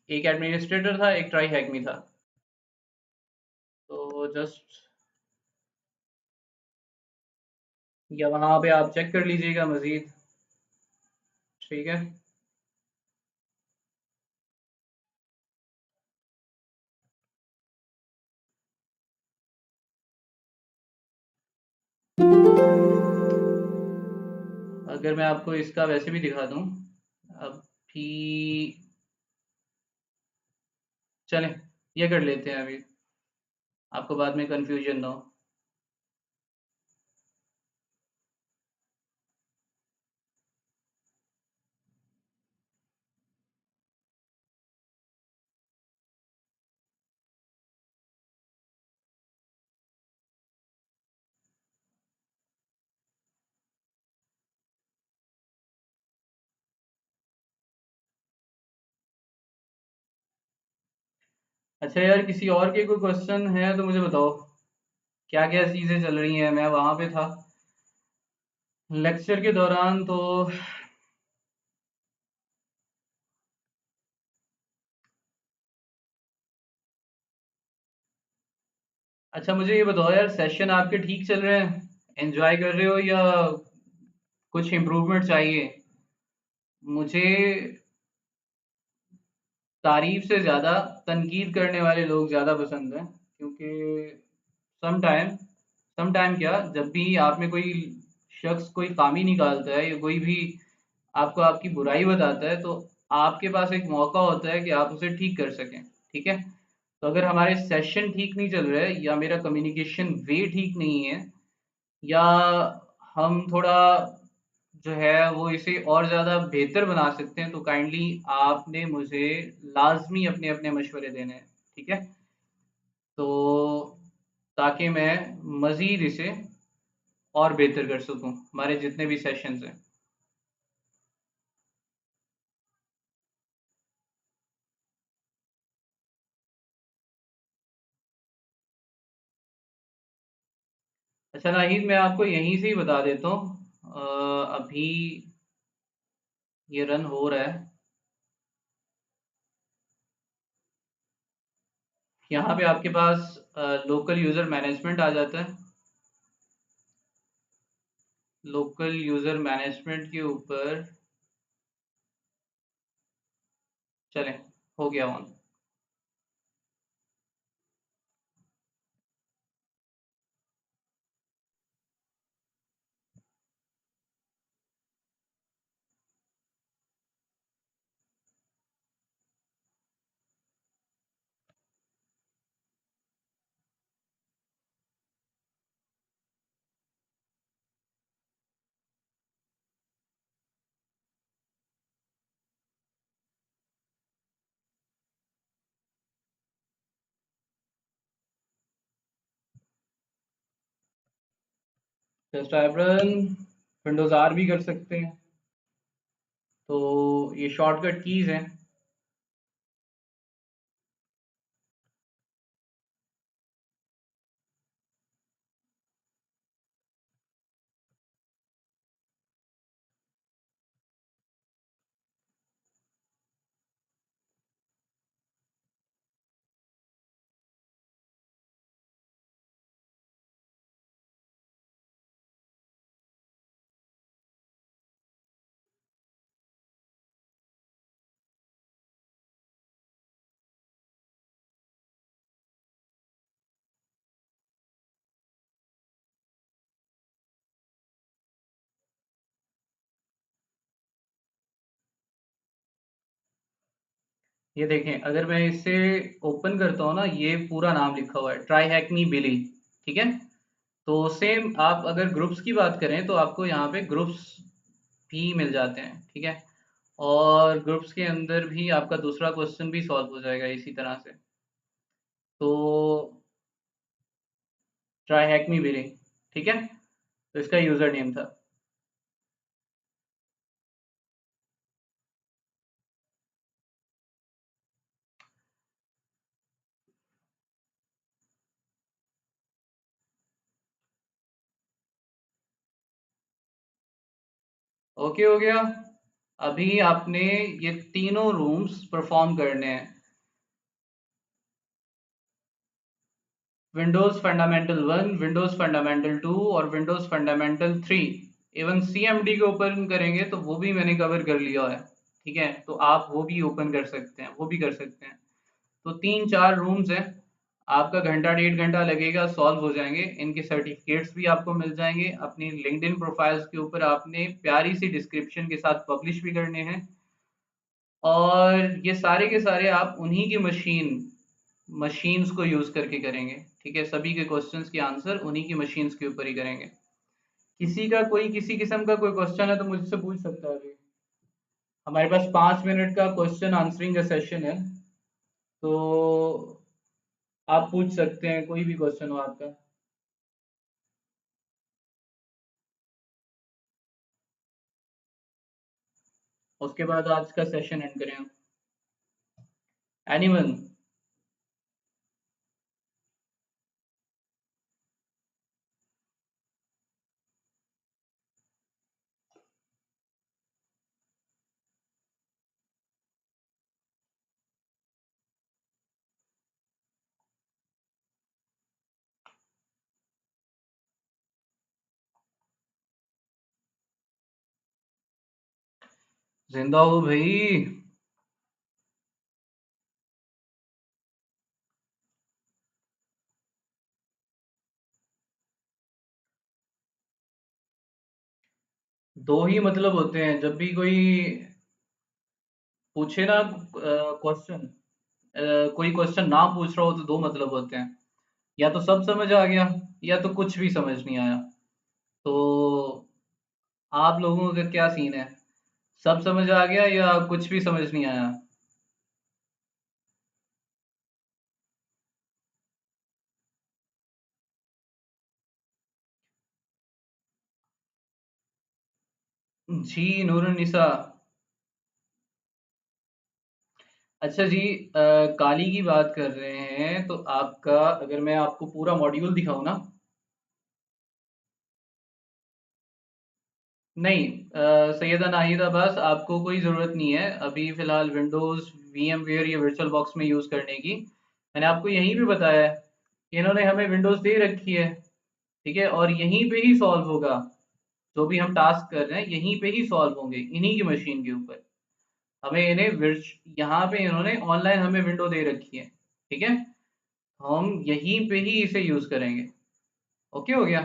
एक एडमिनिस्ट्रेटर था, एक ट्राई हैकमी था। तो जस्ट या वहाँ पे आप चेक कर लीजिएगा मज़ीद। ठीक है। अगर मैं आपको इसका वैसे भी दिखा दूँ अभी, चलें ये कर लेते हैं अभी, आपको बाद में कंफ्यूजन ना हो। अच्छा यार, किसी और के कोई क्वेश्चन है तो मुझे बताओ, क्या क्या चीज़ें चल रही हैं। मैं वहाँ पे था लेक्चर के दौरान तो। अच्छा, मुझे ये बताओ यार, सेशन आपके ठीक चल रहे हैं, एंजॉय कर रहे हो या कुछ इम्प्रूवमेंट चाहिए? मुझे तारीफ से ज़्यादा तनकीद करने वाले लोग ज़्यादा पसंद हैं, क्योंकि सम टाइम क्या, जब भी आप में कोई शख्स कोई खामी निकालता है या कोई भी आपको आपकी बुराई बताता है, तो आपके पास एक मौका होता है कि आप उसे ठीक कर सकें। ठीक है। तो अगर हमारे सेशन ठीक नहीं चल रहा है या मेरा कम्युनिकेशन वे ठीक नहीं है, या हम थोड़ा जो है वो इसे और ज़्यादा बेहतर बना सकते हैं, तो काइंडली आपने मुझे लाजमी अपने अपने मशवरे देने हैं। ठीक है। तो ताकि मैं मज़ीद इसे और बेहतर कर सकूं, हमारे जितने भी सेशंस हैं। अच्छा नाहिद, मैं आपको यहीं से ही बता देता हूँ, अभी ये रन हो रहा है। यहाँ पे आपके पास लोकल यूज़र मैनेजमेंट आ जाता है। लोकल यूज़र मैनेजमेंट के ऊपर चलें, हो गया on. Just run Windows R भी कर सकते हैं। तो ये शॉर्टकट कीज हैं। ये देखें, अगर मैं इसे ओपन करता हूँ ना, ये पूरा नाम लिखा हुआ है, ट्राई हैकनी बिली। ठीक है। तो सेम आप अगर ग्रुप्स की बात करें तो आपको यहाँ पे ग्रुप्स भी मिल जाते हैं। ठीक है। और ग्रुप्स के अंदर भी आपका दूसरा क्वेश्चन भी सॉल्व हो जाएगा इसी तरह से। तो ट्राई हैक मी बिली। ठीक है। तो इसका यूजर नेम था। ओके हो गया। अभी आपने ये तीनों रूम्स परफॉर्म करने हैं। विंडोज फंडामेंटल 1, विंडोज फंडामेंटल 2 और विंडोज फंडामेंटल 3। इवन सीएमडी को ओपन करेंगे तो वो भी मैंने कवर कर लिया है। ठीक है। तो आप वो भी ओपन कर सकते हैं, वो भी कर सकते हैं। तो 3-4 रूम्स हैं। आपका घंटा 1.5 घंटा लगेगा, सॉल्व हो जाएंगे। इनके सर्टिफिकेट्स भी आपको मिल जाएंगे। अपनी लिंक्डइन प्रोफाइल्स के ऊपर आपने प्यारी सी डिस्क्रिप्शन के साथ पब्लिश भी करने हैं। और ये सारे के सारे आप उन्हीं की मशीन्स को यूज करके करेंगे। ठीक है। सभी के क्वेश्चंस के आंसर उन्हीं की मशीन्स के ऊपर ही करेंगे। किसी का कोई किसी किस्म का कोई क्वेश्चन है तो मुझसे पूछ सकता है अभी। हमारे पास 5 मिनट का क्वेश्चन आंसरिंग का सेशन है। तो आप पूछ सकते हैं, कोई भी क्वेश्चन हो आपका। उसके बाद आज का सेशन एंड करें हम। एनीवन। जिंदा हो भाई। दो ही मतलब होते हैं जब भी कोई पूछे ना क्वेश्चन। कोई क्वेश्चन ना पूछ रहा हो तो दो मतलब होते हैं। या तो सब समझ आ गया, या तो कुछ भी समझ नहीं आया। तो आप लोगों का क्या सीन है? सब समझ आ गया या कुछ भी समझ नहीं आया? जी नूरुन्निसा। अच्छा जी, काली की बात कर रहे हैं तो आपका, अगर मैं आपको पूरा मॉड्यूल दिखाऊं ना। नहीं, सैयदा नाहिदा अब्बास, आपको कोई ज़रूरत नहीं है अभी फ़िलहाल विंडोज़ VMware या वर्चुअल बॉक्स में यूज़ करने की। मैंने आपको यहीं भी बताया है कि इन्होंने हमें विंडोज़ दे रखी है। ठीक है। और यहीं पे ही सॉल्व होगा। जो भी हम टास्क कर रहे हैं यहीं पे ही सॉल्व होंगे, इन्हीं की मशीन के ऊपर। हमें इन्हें यहाँ पे इन्होंने ऑनलाइन हमें विंडो दे रखी है। ठीक है। हम यहीं पे ही इसे यूज़ करेंगे। ओके हो गया।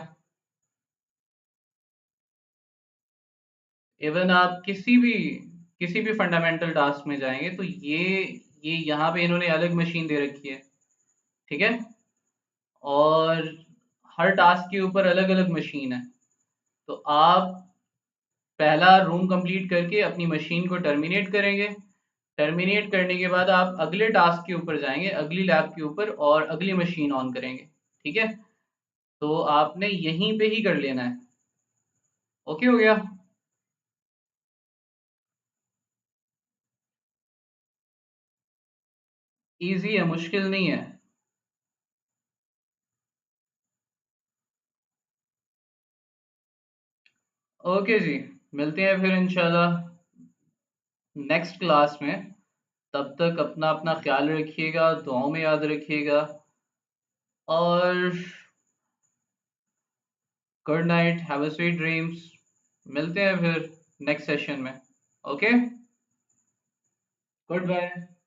इवन आप किसी भी फंडामेंटल टास्क में जाएंगे तो ये यहाँ पे इन्होंने अलग मशीन दे रखी है। ठीक है। और हर टास्क के ऊपर अलग अलग मशीन है। तो आप पहला रूम कंप्लीट करके अपनी मशीन को टर्मिनेट करेंगे। टर्मिनेट करने के बाद आप अगले टास्क के ऊपर जाएंगे, अगली लैब के ऊपर, और अगली मशीन ऑन करेंगे। ठीक है। तो आपने यहीं पे ही कर लेना है। ओके हो गया? इजी है, मुश्किल नहीं है। ओके जी, मिलते हैं फिर इंशाल्लाह नेक्स्ट क्लास में। तब तक अपना अपना ख्याल रखिएगा, दुआओं में याद रखिएगा, और good night, have a sweet dreams. मिलते हैं फिर नेक्स्ट सेशन में। Okay, good bye.